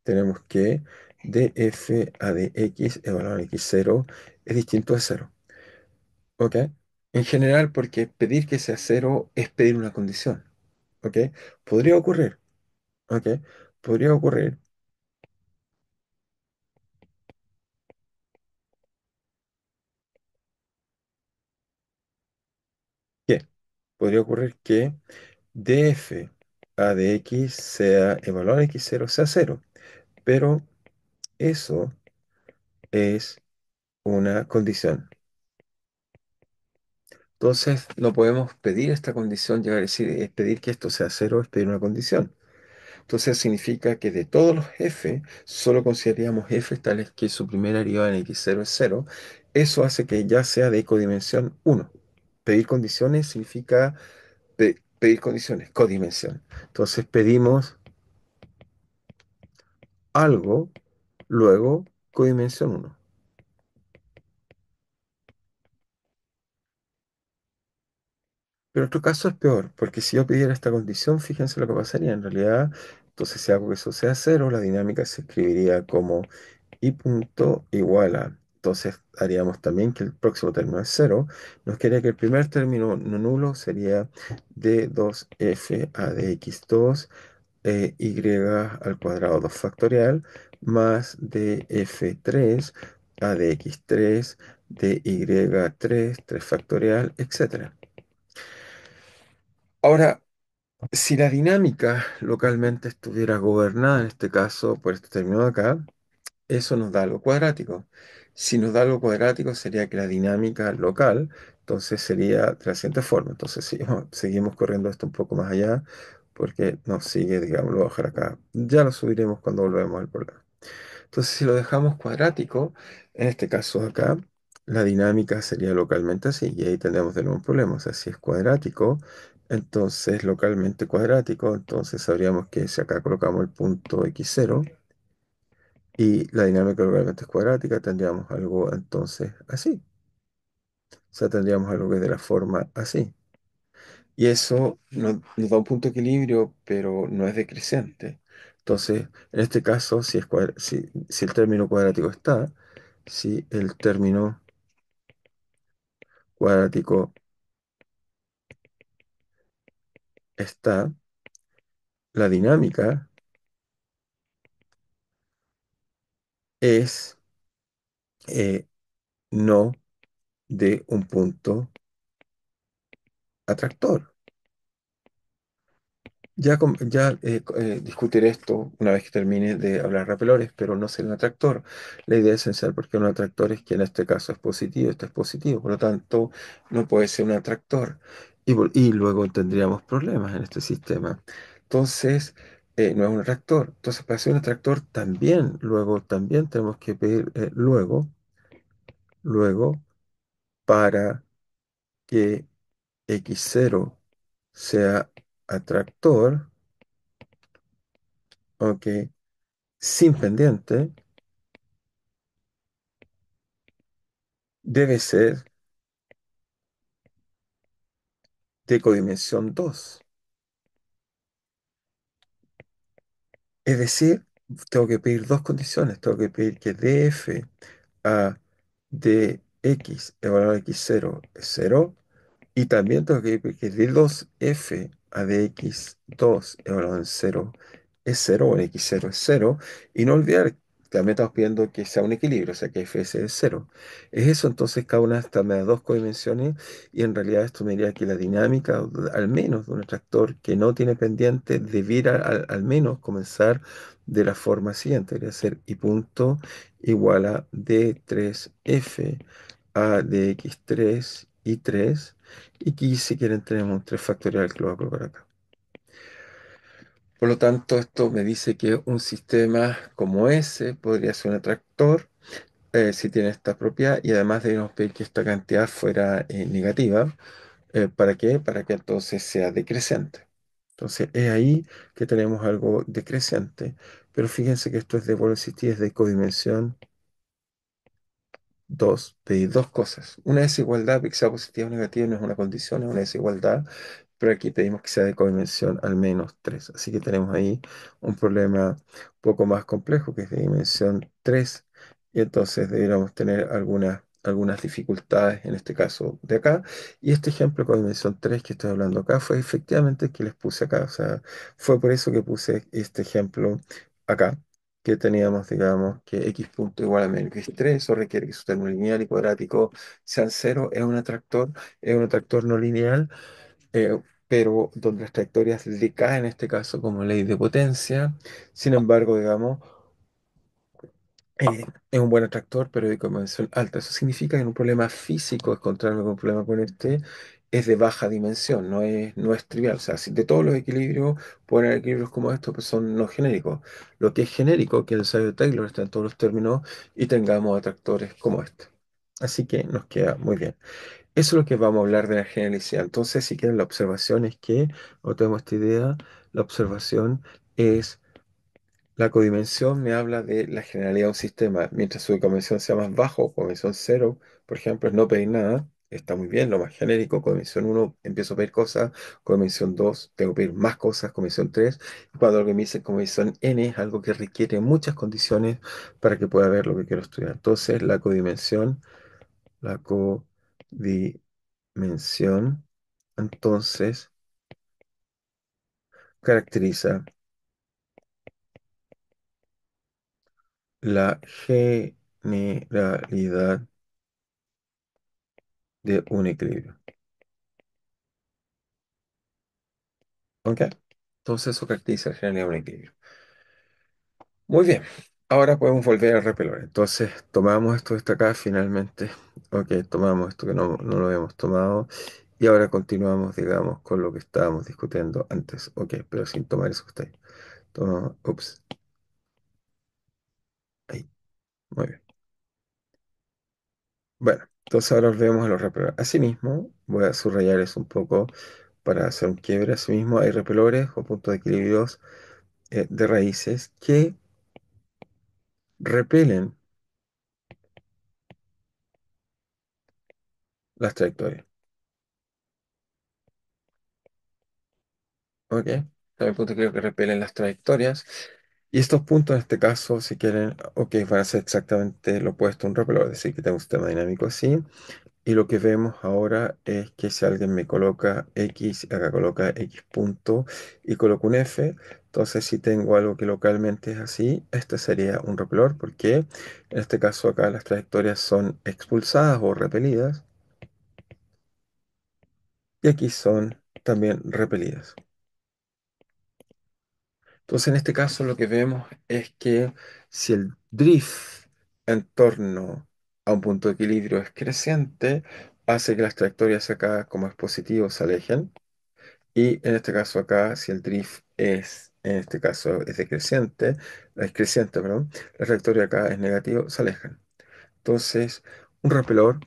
tenemos que df a dx evaluado en x0 es distinto de cero. ¿Ok? En general, porque pedir que sea cero es pedir una condición. ¿Ok? Podría ocurrir. ¿Ok? Podría ocurrir que, podría ocurrir que df a dx sea evaluado en x0 sea cero. Pero eso es una condición. Entonces, no podemos pedir esta condición, llegar a decir, pedir que esto sea cero es pedir una condición. Entonces significa que de todos los f, solo consideraríamos f tales que su primera derivada en x0 es cero. Eso hace que ya sea de codimensión uno. Pedir condiciones significa pedir condiciones, codimensión. Entonces pedimos algo, luego codimensión uno. Pero en otro caso es peor, porque si yo pidiera esta condición, fíjense lo que pasaría. En realidad, entonces si hago que eso sea cero, la dinámica se escribiría como y punto igual a. Entonces haríamos también que el próximo término es cero. Nos quedaría que el primer término no nulo sería d2f a de x2 y al cuadrado 2 factorial más df3 a de x3 de y3 3 factorial, etcétera. Ahora, si la dinámica localmente estuviera gobernada, en este caso por este término de acá, eso nos da algo cuadrático. Si nos da algo cuadrático, sería que la dinámica local, entonces sería de la siguiente forma. Entonces, seguimos corriendo esto un poco más allá, porque nos sigue, digamos, lo voy a dejar acá. Ya lo subiremos cuando volvemos al problema. Entonces, si lo dejamos cuadrático, en este caso acá, la dinámica sería localmente así, y ahí tendríamos de nuevo un problema. O sea, si es cuadrático, entonces localmente cuadrático, entonces sabríamos que si acá colocamos el punto x0 y la dinámica localmente es cuadrática, tendríamos algo entonces así. O sea, tendríamos algo que es de la forma así. Y eso nos da un punto de equilibrio, pero no es decreciente. Entonces, en este caso, si el término cuadrático está, si el término cuadrático está, la dinámica es eh, no de un punto atractor. Ya discutiré esto una vez que termine de hablar de repelores, pero no ser un atractor. La idea esencial, porque un atractor es que en este caso es positivo, este es positivo, por lo tanto no puede ser un atractor. Y luego tendríamos problemas en este sistema. Entonces, no es un atractor. Entonces, para ser un atractor también, luego también tenemos que pedir luego, para que x0 sea atractor, ok, sin pendiente, debe ser de codimensión 2. Es decir, tengo que pedir dos condiciones. Tengo que pedir que df a dx evaluado a x0 es cero. Y también tengo que decir que d2f a dx2 evaluado en cero es cero, o en x0 es cero. Y no olvidar, también estamos pidiendo que sea un equilibrio, o sea que fs es cero. Es eso, entonces cada una de estas me da dos codimensiones y en realidad esto me diría que la dinámica, al menos de un atractor que no tiene pendiente, debiera al menos comenzar de la forma siguiente, debería ser y punto igual a d3f a dx3 y 3 y aquí, si quieren, tenemos un 3 factorial que lo voy a colocar acá. Por lo tanto, esto me dice que un sistema como ese podría ser un atractor si tiene esta propiedad y además debemos pedir que esta cantidad fuera negativa. ¿Para qué? Para que entonces sea decreciente. Entonces, es ahí que tenemos algo decreciente. Pero fíjense que esto es de, vuelvo a insistir, es de codimensión 2, pedir dos cosas. Una desigualdad, que sea positiva o negativa, no es una condición, es una desigualdad, pero aquí pedimos que sea de codimensión al menos 3. Así que tenemos ahí un problema un poco más complejo, que es de dimensión 3, y entonces deberíamos tener algunas dificultades en este caso de acá. Y este ejemplo con dimensión 3 que estoy hablando acá fue efectivamente el que les puse acá. O sea, fue por eso que puse este ejemplo acá que teníamos, digamos, que x punto igual a menos x3, eso requiere que su término lineal y cuadrático sean cero, es un atractor no lineal, pero donde las trayectorias decaen en este caso como ley de potencia. Sin embargo, digamos, es un buen atractor, pero de convención alta. Eso significa que en un problema físico, encontrarme con un problema con este, es de baja dimensión, no es trivial. O sea, de todos los equilibrios, pueden haber equilibrios como estos, pues son no genéricos. Lo que es genérico, que el ensayo de Taylor está en todos los términos y tengamos atractores como este. Así que nos queda muy bien. Eso es lo que vamos a hablar de la generalicidad. Entonces, si quieren, la observación es que, o tenemos esta idea, la observación es la codimensión me habla de la generalidad de un sistema. Mientras su codimensión sea más bajo, codimensión cero, por ejemplo, es no pedir nada. Está muy bien, lo más genérico. Codimensión uno empiezo a pedir cosas. Codimensión 2 tengo que pedir más cosas. Codimensión 3 y cuando lo que me dice codimensión n es algo que requiere muchas condiciones para que pueda ver lo que quiero estudiar. Entonces, la codimensión, entonces, caracteriza la generalidad de un equilibrio. ¿Ok? Entonces eso caracteriza la generalidad de un equilibrio. Muy bien. Ahora podemos volver al repelor. Entonces tomamos esto de esta acá finalmente. Ok, tomamos esto que no lo habíamos tomado. Y ahora continuamos, digamos, con lo que estábamos discutiendo antes. Ok, pero sin tomar eso que está ahí. Ups. Ahí. Muy bien. Bueno. Entonces ahora vemos a los repelores. Asimismo, voy a subrayar eso un poco para hacer un quiebre. Asimismo, hay repelores o puntos de equilibrios de raíces que repelen las trayectorias. ¿Ok? También puntos de equilibrio que repelen las trayectorias. Y estos puntos, en este caso, si quieren, ok, van a ser exactamente lo opuesto a un repelor, es decir, que tengo un sistema dinámico así. Y lo que vemos ahora es que si alguien me coloca X, acá coloca X punto y coloco un F, entonces si tengo algo que localmente es así, este sería un repelor, porque en este caso acá las trayectorias son expulsadas o repelidas y aquí son también repelidas. Entonces en este caso lo que vemos es que si el drift en torno a un punto de equilibrio es creciente, hace que las trayectorias acá, como es positivo, se alejen. Y en este caso acá, si el drift es, en este caso es decreciente, es creciente, perdón, la trayectoria acá es negativo, se alejan. Entonces, un repelor,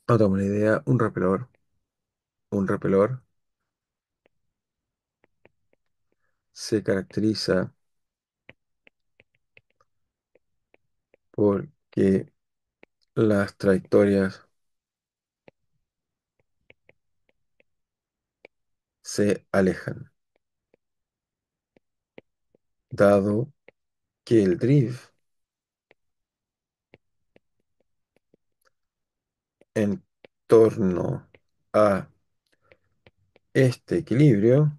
no tengo una idea, un repelor se caracteriza porque las trayectorias se alejan, dado que el drift en torno a este equilibrio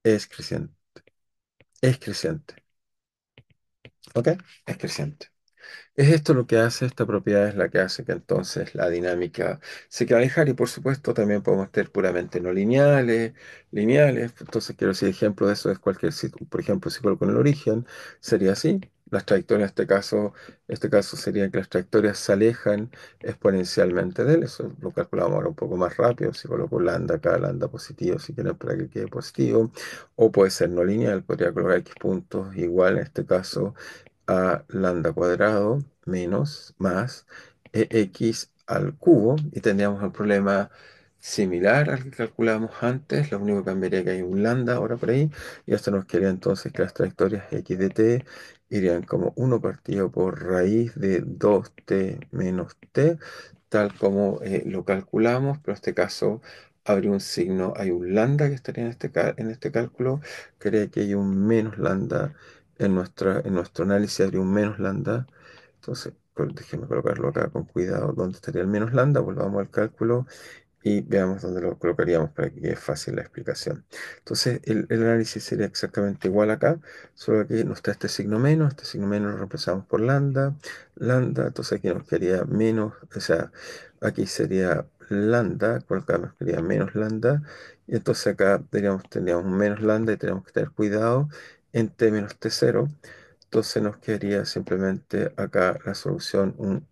es creciente. Es creciente. ¿Ok? Es creciente. Es esto lo que hace, esta propiedad es la que hace que entonces la dinámica se quiera alejar y por supuesto también podemos tener puramente no lineales, lineales. Entonces quiero decir, ejemplo de eso es cualquier sitio. Por ejemplo, si coloco en el origen, sería así. Las trayectorias, este caso sería que las trayectorias se alejan exponencialmente de él. Eso lo calculamos ahora un poco más rápido. Si coloco lambda acá, lambda positivo, si quieren para que quede positivo. O puede ser no lineal, podría colocar x puntos igual en este caso a lambda cuadrado menos más ex al cubo y tendríamos un problema similar al que calculamos antes, lo único que cambiaría que hay un lambda ahora por ahí y esto nos quedaría entonces que las trayectorias x de t irían como uno partido por raíz de 2t menos t, tal como lo calculamos, pero en este caso habría un signo, hay un lambda que estaría en este cálculo, quería que hay un menos lambda en nuestro análisis habría un menos lambda. Entonces, déjeme colocarlo acá con cuidado. ¿Dónde estaría el menos lambda? Volvamos al cálculo y veamos dónde lo colocaríamos para que quede fácil la explicación. Entonces, el análisis sería exactamente igual acá, solo que nos está este signo menos lo reemplazamos por lambda, lambda, entonces aquí nos quedaría menos, o sea, aquí sería lambda, por acá nos quedaría menos lambda, y entonces acá tendríamos un menos lambda y tenemos que tener cuidado en t menos t0, entonces nos quedaría simplemente acá la solución,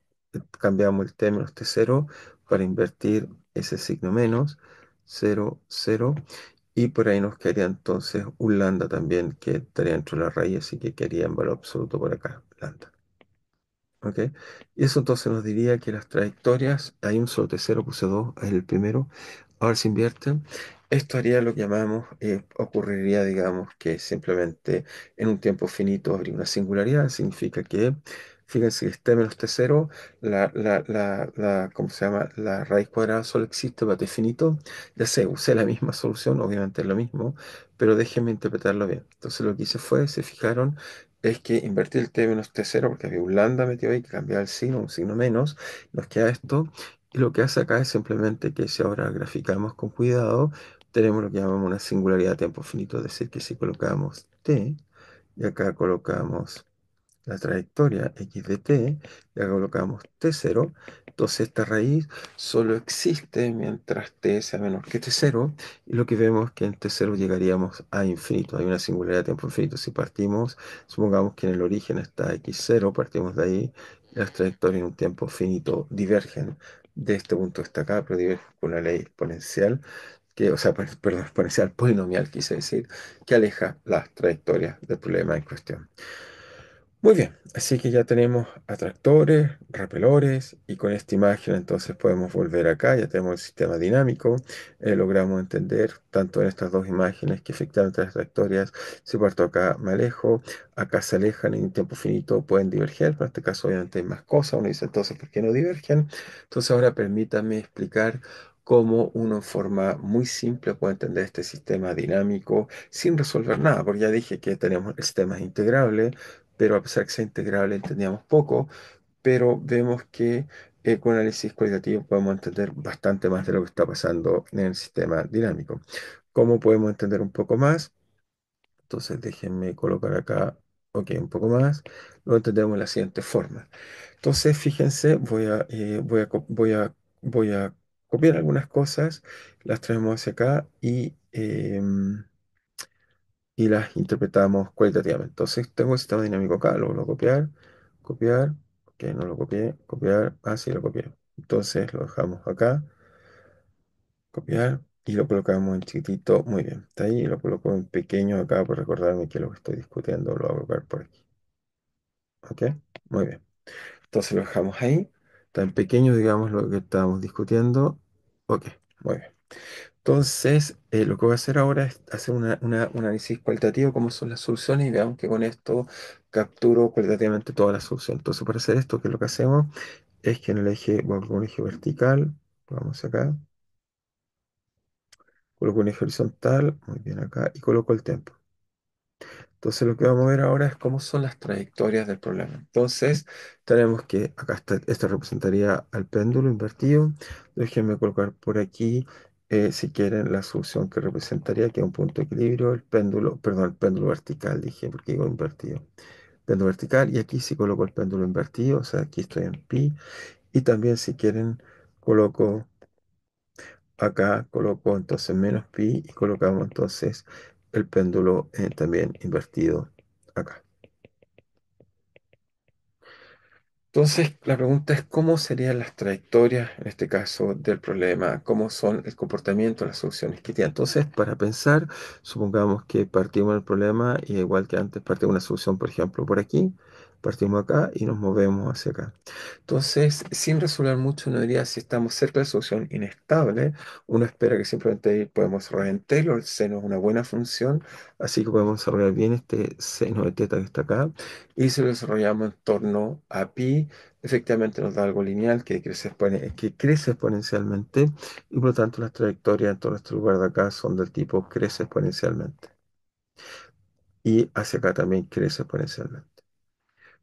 cambiamos el t menos t0 para invertir ese signo menos, 0, 0, y por ahí nos quedaría entonces un lambda también que estaría dentro de la raíz, así que quedaría en valor absoluto por acá, lambda. ¿Ok? Y eso entonces nos diría que las trayectorias, hay un solo T0, puse 2, es el primero, ahora se invierte. Esto haría lo que llamamos, ocurriría, digamos, que simplemente en un tiempo finito habría una singularidad, significa que, fíjense que este menos T0, ¿cómo se llama? La raíz cuadrada solo existe para T finito, ya sé, usé la misma solución, obviamente es lo mismo, pero déjenme interpretarlo bien. Entonces lo que hice fue, se fijaron, es que invertí el t menos t0 porque había un lambda metido ahí que cambiaba el signo, un signo menos, nos queda esto. Y lo que hace acá es simplemente que si ahora graficamos con cuidado, tenemos lo que llamamos una singularidad de tiempo finito, es decir, que si colocamos t y acá colocamos la trayectoria x de t, y acá colocamos t0, entonces esta raíz solo existe mientras t sea menor que t0, y lo que vemos es que en t0 llegaríamos a infinito, hay una singularidad de tiempo infinito. Si partimos, supongamos que en el origen está x0, partimos de ahí, y las trayectorias en un tiempo finito divergen de este punto que está acá, pero divergen con la ley exponencial, o sea, perdón, exponencial polinomial, quise decir, que aleja las trayectorias del problema en cuestión. Muy bien, así que ya tenemos atractores, repelores y con esta imagen entonces podemos volver acá, ya tenemos el sistema dinámico, logramos entender tanto en estas dos imágenes que efectivamente las trayectorias, si parto acá me alejo, acá se alejan en un tiempo finito, pueden diverger, pero en este caso obviamente hay más cosas, uno dice entonces ¿por qué no divergen? Entonces ahora permítame explicar cómo uno en forma muy simple puede entender este sistema dinámico sin resolver nada, porque ya dije que tenemos el sistema integrable, pero a pesar que sea integrable entendíamos poco, pero vemos que con análisis cualitativo podemos entender bastante más de lo que está pasando en el sistema dinámico. ¿Cómo podemos entender un poco más? Entonces déjenme colocar acá, ok, un poco más. Lo entendemos de la siguiente forma. Entonces, fíjense, voy a copiar algunas cosas, las traemos hacia acá y las interpretamos cualitativamente. Entonces tengo el sistema dinámico acá, lo vuelvo a copiar, copiar, ok, no lo copié, copiar, sí lo copié. Entonces lo dejamos acá, copiar y lo colocamos en chiquitito, muy bien, está ahí, y lo coloco en pequeño acá por recordarme que lo que estoy discutiendo lo voy a colocar por aquí, ok, muy bien. Entonces lo dejamos ahí, está en pequeño, digamos, lo que estábamos discutiendo, ok, muy bien. Entonces, lo que voy a hacer ahora es hacer un análisis cualitativo, cómo son las soluciones, y veamos que con esto capturo cualitativamente toda la solución. Entonces, para hacer esto, ¿qué es lo que hacemos? Es que en el eje, voy a colocar un eje vertical, vamos acá, coloco un eje horizontal, muy bien acá, y coloco el tiempo. Entonces lo que vamos a ver ahora es cómo son las trayectorias del problema. Entonces tenemos que, acá está, esto representaría al péndulo invertido. Déjenme colocar por aquí, si quieren, la solución que representaría, que es un punto de equilibrio, el péndulo, perdón, el péndulo vertical, dije, porque digo invertido. Péndulo vertical, y aquí sí coloco el péndulo invertido, o sea, aquí estoy en pi. Y también si quieren, coloco acá, coloco entonces menos pi y colocamos entonces el péndulo también invertido acá. Entonces, la pregunta es cómo serían las trayectorias, en este caso, del problema, cómo son el comportamiento, las soluciones que tiene. Entonces, para pensar, supongamos que partimos del problema y igual que antes partimos una solución, por ejemplo, por aquí, partimos acá y nos movemos hacia acá. Entonces, sin resolver mucho, uno diría si estamos cerca de la solución inestable, uno espera que simplemente ahí podemos desarrollar en Taylor, el seno es una buena función, así que podemos desarrollar bien este seno de teta que está acá y si lo desarrollamos en torno a pi, efectivamente nos da algo lineal que crece exponencialmente y por lo tanto las trayectorias en todo este lugar de acá son del tipo crece exponencialmente y hacia acá también crece exponencialmente.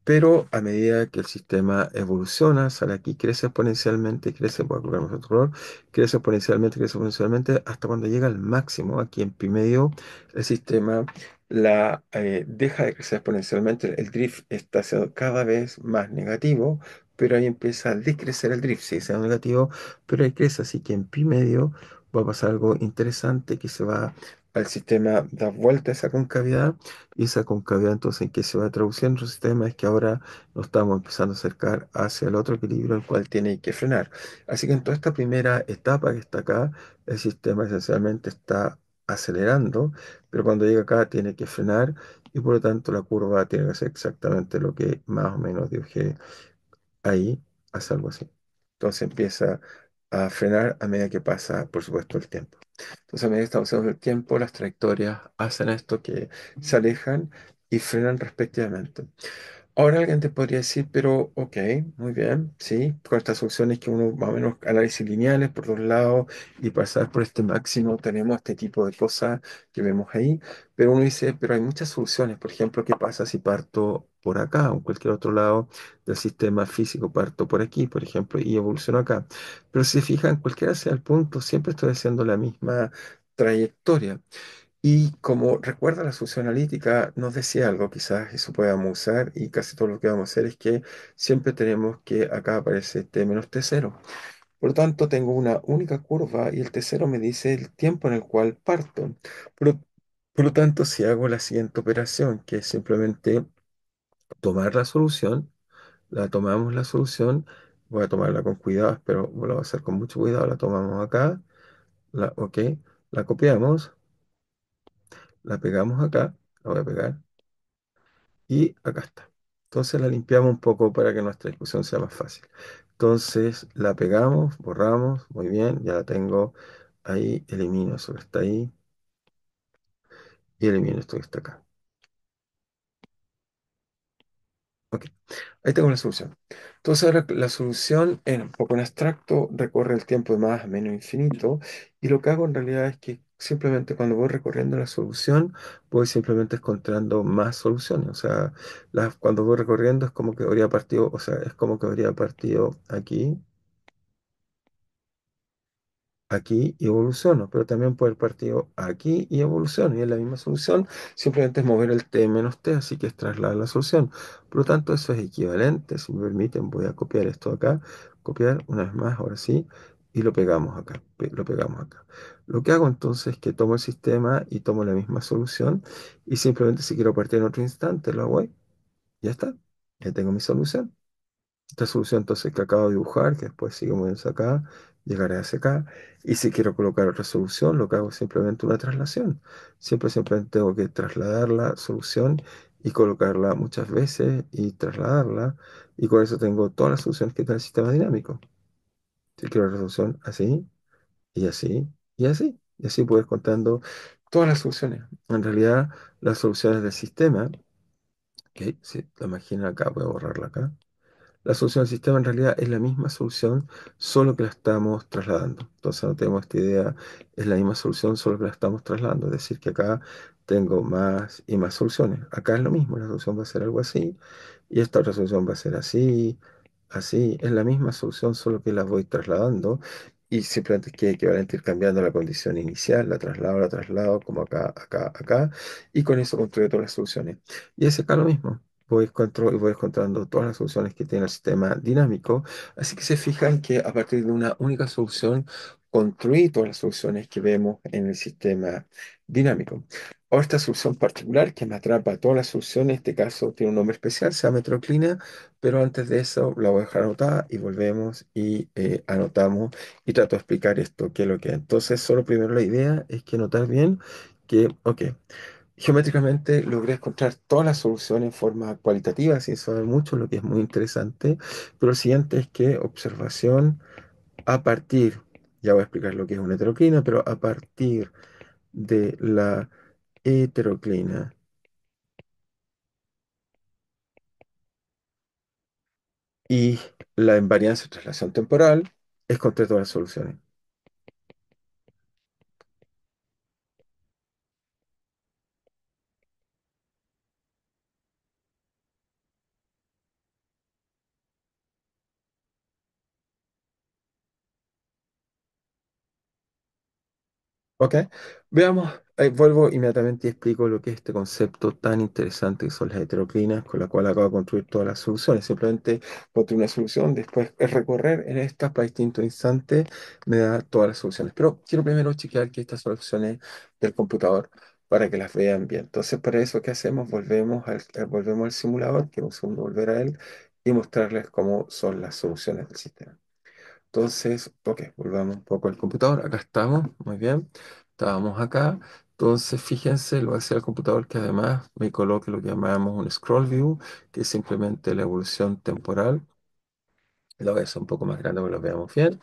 Pero a medida que el sistema evoluciona, sale aquí, crece exponencialmente, crece, voy a colocar otro color, crece exponencialmente, hasta cuando llega al máximo, aquí en pi medio, el sistema deja de crecer exponencialmente, el drift está siendo cada vez más negativo, pero ahí empieza a decrecer el drift, sigue siendo negativo, pero ahí crece, así que en pi medio va a pasar algo interesante que se va al sistema, da vuelta a esa concavidad y esa concavidad entonces en que se va traduciendo el sistema es que ahora nos estamos empezando a acercar hacia el otro equilibrio al cual tiene que frenar. Así que en toda esta primera etapa que está acá, el sistema esencialmente está acelerando, pero cuando llega acá tiene que frenar y por lo tanto la curva tiene que hacer exactamente lo que más o menos dibujé ahí, hace algo así. Entonces empieza a frenar a medida que pasa, por supuesto, el tiempo. Entonces, a medida que estamos haciendo el tiempo, las trayectorias hacen esto que se alejan y frenan respectivamente. Ahora alguien te podría decir, pero ok, muy bien, sí, con estas soluciones que uno más o menos análisis lineales por dos lados y pasar por este máximo tenemos este tipo de cosas que vemos ahí, pero uno dice, pero hay muchas soluciones, por ejemplo, ¿qué pasa si parto por acá o en cualquier otro lado del sistema físico, parto por aquí, por ejemplo, y evoluciono acá? Pero si se fijan, cualquiera sea el punto, siempre estoy haciendo la misma trayectoria. Y como recuerda la solución analítica, nos decía algo, quizás eso podamos usar y casi todo lo que vamos a hacer es que siempre tenemos que acá aparece t menos t cero. Por lo tanto, tengo una única curva y el t cero me dice el tiempo en el cual parto. Por lo, por lo tanto, si hago la siguiente operación, que es simplemente tomar la solución, la tomamos la solución, voy a tomarla con cuidado, pero lo voy a hacer con mucho cuidado, la tomamos acá, ok, la copiamos, la pegamos acá, la voy a pegar. Y acá está. Entonces la limpiamos un poco para que nuestra discusión sea más fácil. Entonces la pegamos, borramos, muy bien, ya la tengo ahí, elimino eso que está ahí y elimino esto que está acá. Ok, ahí tengo la solución. Entonces ahora la solución en un poco en abstracto recorre el tiempo de más a menos infinito y lo que hago en realidad es que simplemente cuando voy recorriendo la solución voy simplemente encontrando más soluciones. O sea, cuando voy recorriendo es como que habría partido, o sea, es como que habría partido aquí aquí y evoluciono, pero también puede haber partido aquí y evoluciono, y es la misma solución, simplemente es mover el t menos t, así que es trasladar la solución. Por lo tanto, eso es equivalente, si me permiten, voy a copiar esto acá, copiar una vez más, ahora sí, y lo pegamos acá, lo pegamos acá. Lo que hago entonces es que tomo el sistema y tomo la misma solución, y simplemente si quiero partir en otro instante, lo hago ahí, ya está, ya tengo mi solución. Esta solución entonces que acabo de dibujar, que después sigue moviéndose acá, llegará hacia acá. Y si quiero colocar otra solución, lo que hago es simplemente una traslación. Simplemente tengo que trasladar la solución y colocarla muchas veces y trasladarla. Y con eso tengo todas las soluciones que tiene el sistema dinámico. Si quiero la resolución así, y así, y así. Y así puedes contando todas las soluciones. En realidad, las soluciones del sistema, que si la imaginan acá, voy a borrarla acá. La solución del sistema en realidad es la misma solución, solo que la estamos trasladando. Entonces no tenemos esta idea, es la misma solución, solo que la estamos trasladando. Es decir, que acá tengo más y más soluciones. Acá es lo mismo, la solución va a ser algo así, y esta otra solución va a ser así, así. Es la misma solución, solo que la voy trasladando. Y simplemente es que van a ir cambiando la condición inicial, la traslado, como acá, acá, acá, y con eso construyo todas las soluciones. Y es acá lo mismo voy encontrando todas las soluciones que tiene el sistema dinámico. Así que se fijan que a partir de una única solución construí todas las soluciones que vemos en el sistema dinámico. Ahora esta solución particular que me atrapa todas las soluciones, en este caso tiene un nombre especial, se llama metroclina, pero antes de eso la voy a dejar anotada y volvemos y anotamos y trato de explicar esto, qué es lo que es. Entonces, solo primero la idea es que notar bien que, ok, geométricamente logré encontrar todas las soluciones en forma cualitativa, sin saber mucho, lo que es muy interesante. Pero lo siguiente es que observación a partir, ya voy a explicar lo que es una heteroclina, pero a partir de la heteroclina y la invariancia de traslación temporal, encontré todas las soluciones. Ok, veamos, vuelvo inmediatamente y explico lo que es este concepto tan interesante que son las heteroclinas, con la cual acabo de construir todas las soluciones. Simplemente construir una solución, después es recorrer en estas para distintos instantes, me da todas las soluciones. Pero quiero primero chequear que estas soluciones del computador para que las vean bien. Entonces, para eso, ¿qué hacemos? Volvemos al simulador, quiero un segundo volver a él y mostrarles cómo son las soluciones del sistema. Entonces, ok, volvamos un poco al computador. Acá estamos, muy bien. Estábamos acá. Entonces, fíjense, lo voy a hacer al computador que además me coloque lo que llamamos un scroll view, que es simplemente la evolución temporal. Lo voy a hacer un poco más grande para que lo veamos bien.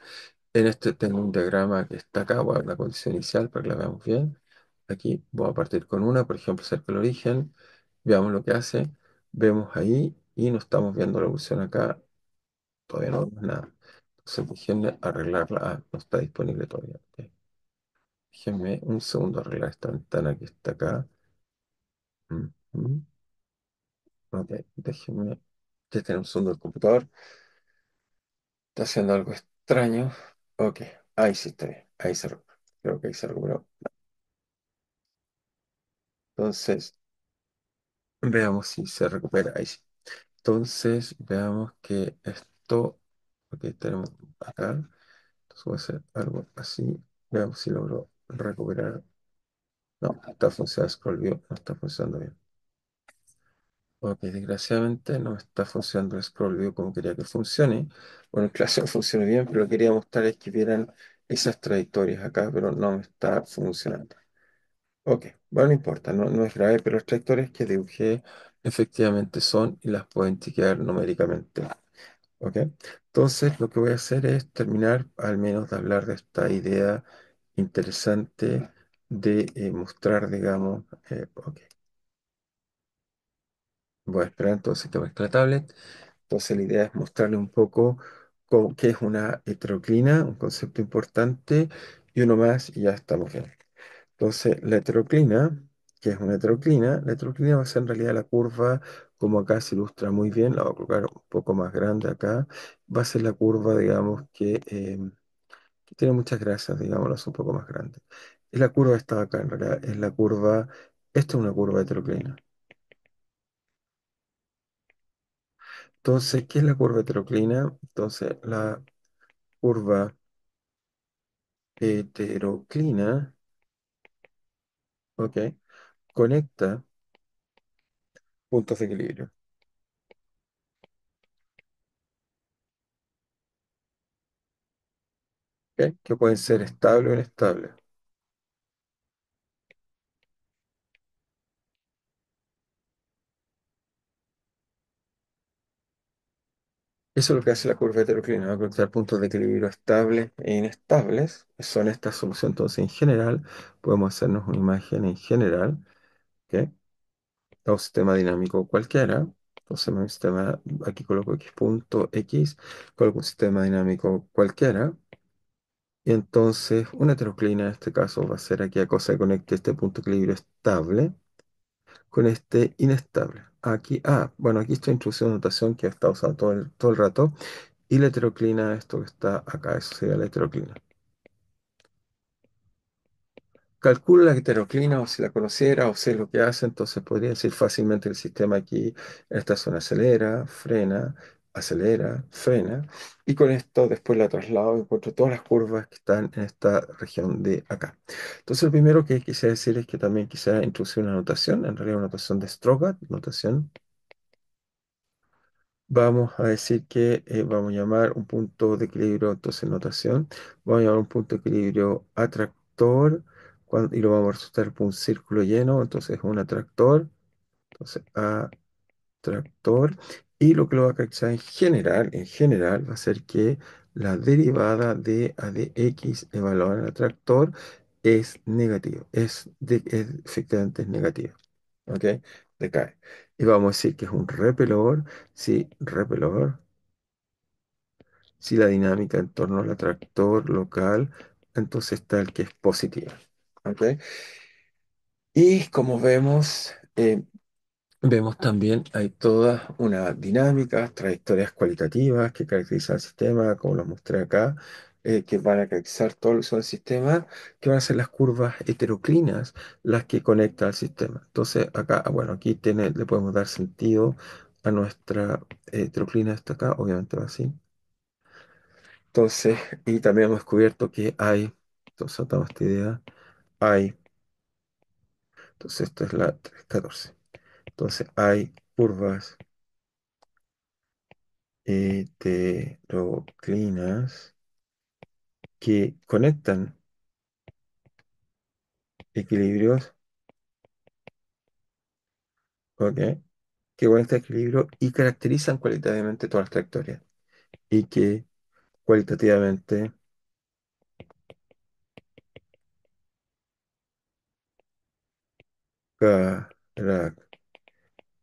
En este tengo un diagrama que está acá, voy a ver la condición inicial para que la veamos bien. Aquí voy a partir con una, por ejemplo, cerca del origen. Veamos lo que hace. Vemos ahí y no estamos viendo la evolución acá. Todavía no vemos nada. Entonces déjenme arreglarla. Ah, no está disponible todavía. Ok. Déjenme un segundo arreglar esta ventana que está acá. Ujú. Ok, déjenme detener un segundo el computador. Está haciendo algo extraño. Ok, ahí sí está bien. Ahí se recuperó. Creo que ahí se recuperó. Entonces, veamos si se recupera. Ahí sí. Entonces, veamos que esto. Ok, tenemos acá. Entonces voy a hacer algo así. Veamos si logro recuperar. No, está funcionando Scroll View, no está funcionando bien. Ok, desgraciadamente no está funcionando el Scroll View como quería que funcione. Bueno, en clase no funciona bien, pero lo que quería mostrar es que vieran esas trayectorias acá, pero no me está funcionando. Ok, bueno, no importa, no es grave, pero las trayectorias que dibujé efectivamente son y las pueden chequear numéricamente. ¿Ok? Entonces, lo que voy a hacer es terminar al menos de hablar de esta idea interesante de mostrar, digamos, ok, voy a esperar entonces que aparezca la tablet. Entonces, la idea es mostrarle un poco qué es una heteroclina, un concepto importante, y uno más, y ya estamos bien. Entonces, la heteroclina, ¿qué es una heteroclina? La heteroclina va a ser en realidad la curva, como acá se ilustra muy bien, la voy a colocar un poco más grande acá, va a ser la curva, digamos, que tiene muchas grasas, digámoslo, es un poco más grande. Es la curva esta de acá, en realidad, es la curva, esta es una curva heteroclina. Entonces, ¿qué es la curva heteroclina? Entonces, la curva heteroclina, ¿ok? Conecta puntos de equilibrio, ¿ok? Que pueden ser estables o inestables. Eso es lo que hace la curva heteroclina, va a conectar puntos de equilibrio estables e inestables. Son estas soluciones. Entonces, en general, podemos hacernos una imagen en general, ¿ok? A un sistema dinámico cualquiera. Entonces, un sistema, aquí coloco x punto x, coloco un sistema dinámico cualquiera. Y entonces, una heteroclina en este caso va a ser aquella cosa que conecte este punto de equilibrio estable con este inestable. Aquí, bueno, aquí estoy introduciendo notación que he estado usando todo el rato. Y la heteroclina, esto que está acá, eso sería la heteroclina. Calculo la heteroclina o si la conociera o sé lo que hace, entonces podría decir fácilmente que el sistema aquí en esta zona acelera, frena. Y con esto después la traslado y encuentro todas las curvas que están en esta región de acá. Entonces lo primero que quisiera decir es que también quisiera introducir una notación, en realidad una notación de Strogat, notación. Vamos a decir que vamos a llamar un punto de equilibrio, entonces notación, vamos a llamar un punto de equilibrio atractor y lo vamos a representar por un círculo lleno, entonces es un atractor, entonces atractor, y lo que lo va a caracterizar en general va a ser que la derivada de a de x evaluada en el atractor es negativo, efectivamente es negativa, ¿ok? Decae. Y vamos a decir que es un repelor, sí, repelor. Si la dinámica en torno al atractor local, entonces está el que es positiva. ¿Ok? Y como vemos también hay toda una dinámica, trayectorias cualitativas que caracterizan el sistema, como lo mostré acá, que van a caracterizar todo lo que son el sistema, que van a ser las curvas heteroclinas las que conectan al sistema. Entonces, acá, bueno, aquí le podemos dar sentido a nuestra heteroclina hasta acá, obviamente va así. Entonces, y también hemos descubierto que entonces notamos esta idea, hay, entonces esto es la 14. Entonces hay curvas heteroclinas que conectan equilibrios, ¿ok? Que conectan equilibrio y caracterizan cualitativamente todas las trayectorias y que cualitativamente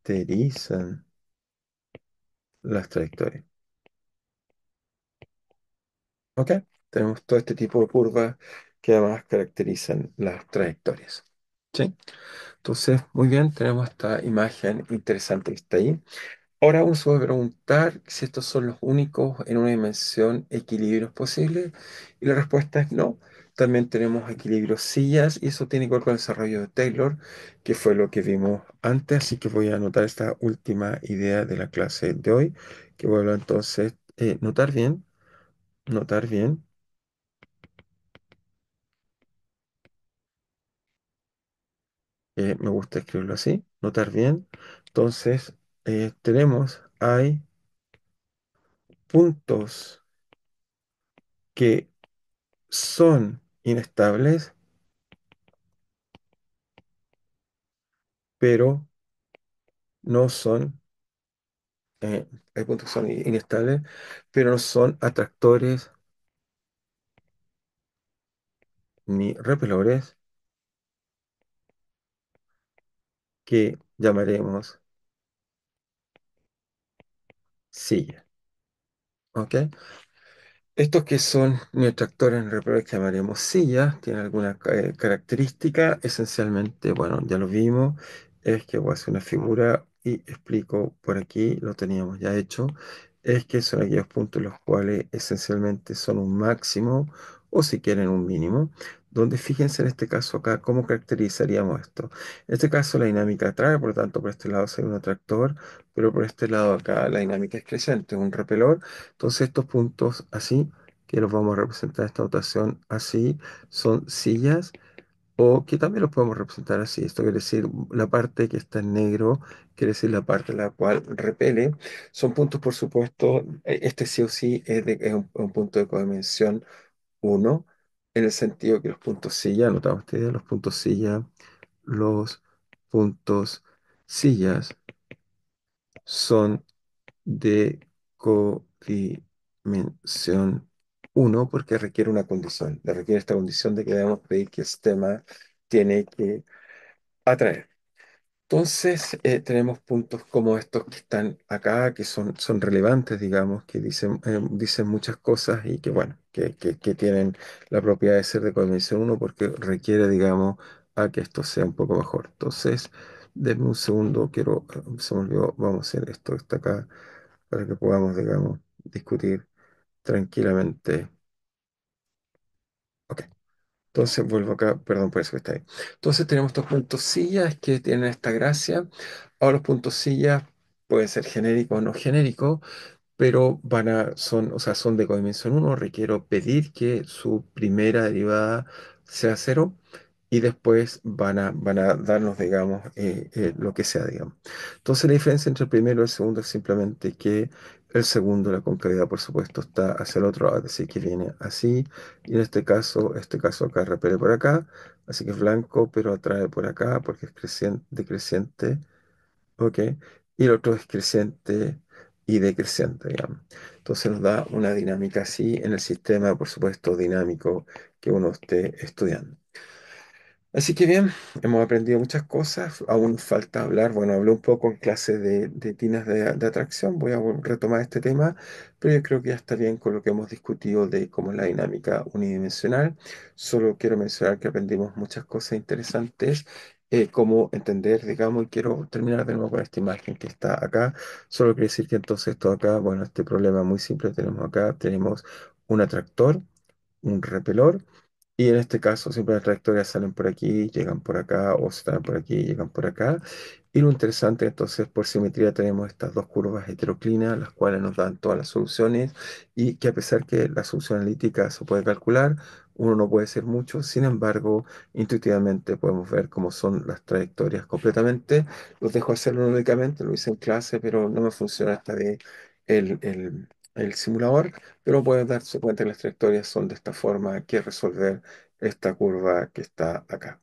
caracterizan las trayectorias. ¿Ok? Tenemos todo este tipo de curvas que además caracterizan las trayectorias. ¿Sí? Entonces, muy bien, tenemos esta imagen interesante que está ahí. Ahora uno se puede preguntar si estos son los únicos en una dimensión equilibrios posibles. Y la respuesta es no. También tenemos equilibrios sillas y eso tiene que ver con el desarrollo de Taylor, que fue lo que vimos antes. Así que voy a anotar esta última idea de la clase de hoy, que vuelvo entonces notar bien. Me gusta escribirlo así, notar bien. Entonces, hay puntos que son inestables, pero no son, hay puntos que son inestables, pero no son atractores ni repelores que llamaremos silla. ¿Ok? Estos que son tractores en repelores que llamaremos sillas, tienen alguna característica, esencialmente, bueno, ya lo vimos, es que voy a hacer una figura y explico por aquí, lo teníamos ya hecho, es que son aquellos puntos los cuales esencialmente son un máximo o si quieren un mínimo, donde fíjense en este caso acá cómo caracterizaríamos esto. En este caso la dinámica atrae, por lo tanto por este lado sería un atractor, pero por este lado acá la dinámica es creciente, un repelor. Entonces estos puntos así, que los vamos a representar en esta notación así, son sillas o que también los podemos representar así. Esto quiere decir la parte que está en negro, quiere decir la parte la cual repele. Son puntos, por supuesto, este sí o sí es un punto de codimensión uno en el sentido que los puntos silla, notamos esta idea, los puntos sillas son de codimensión uno porque requiere una condición. Le requiere esta condición de que debemos pedir que el sistema tiene que atraer. Entonces, tenemos puntos como estos que están acá, que son relevantes, digamos, que dicen muchas cosas y que, bueno, que tienen la propiedad de ser de codimensión uno porque requiere, digamos, a que esto sea un poco mejor. Entonces, denme un segundo, se me olvidó, vamos a hacer esto que está acá para que podamos, digamos, discutir tranquilamente. Ok, entonces vuelvo acá, perdón por eso que está ahí. Entonces tenemos estos puntos sillas que tienen esta gracia. Ahora los puntos sillas pueden ser genéricos o no genéricos, pero o sea, son de codimensión uno. Requiero pedir que su primera derivada sea cero y después van a darnos, digamos, lo que sea, digamos. Entonces la diferencia entre el primero y el segundo es simplemente que el segundo, la concavidad, por supuesto, está hacia el otro lado, es decir, que viene así, y en este caso acá repele por acá, así que es blanco, pero atrae por acá porque es creciente, decreciente, ¿ok? Y el otro es creciente y decreciente, digamos. Entonces nos da una dinámica así en el sistema, por supuesto, dinámico que uno esté estudiando. Así que bien, hemos aprendido muchas cosas, aún falta hablar, bueno, hablé un poco en clase de tinas de atracción, voy a retomar este tema, pero yo creo que ya está bien con lo que hemos discutido de cómo es la dinámica unidimensional. Solo quiero mencionar que aprendimos muchas cosas interesantes, cómo entender, digamos, y quiero terminar de nuevo con esta imagen que está acá. Solo quiere decir que entonces esto acá, bueno, este problema muy simple tenemos acá, tenemos un atractor, un repelor, y en este caso, siempre las trayectorias salen por aquí, llegan por acá, o salen por aquí, llegan por acá. Y lo interesante, entonces, por simetría tenemos estas dos curvas heteroclinas, las cuales nos dan todas las soluciones, y que a pesar que la solución analítica se puede calcular, uno no puede ser mucho, sin embargo, intuitivamente podemos ver cómo son las trayectorias completamente. Los dejo hacerlo numéricamente, lo hice en clase, pero no me funciona esta vez el, el el simulador, pero pueden darse cuenta que las trayectorias son de esta forma que resolver esta curva que está acá.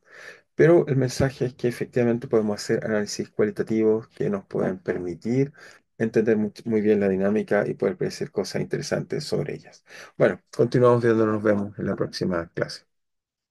Pero el mensaje es que efectivamente podemos hacer análisis cualitativos que nos pueden permitir entender muy bien la dinámica y poder predecir cosas interesantes sobre ellas. Bueno, continuamos viendo, nos vemos en la próxima clase.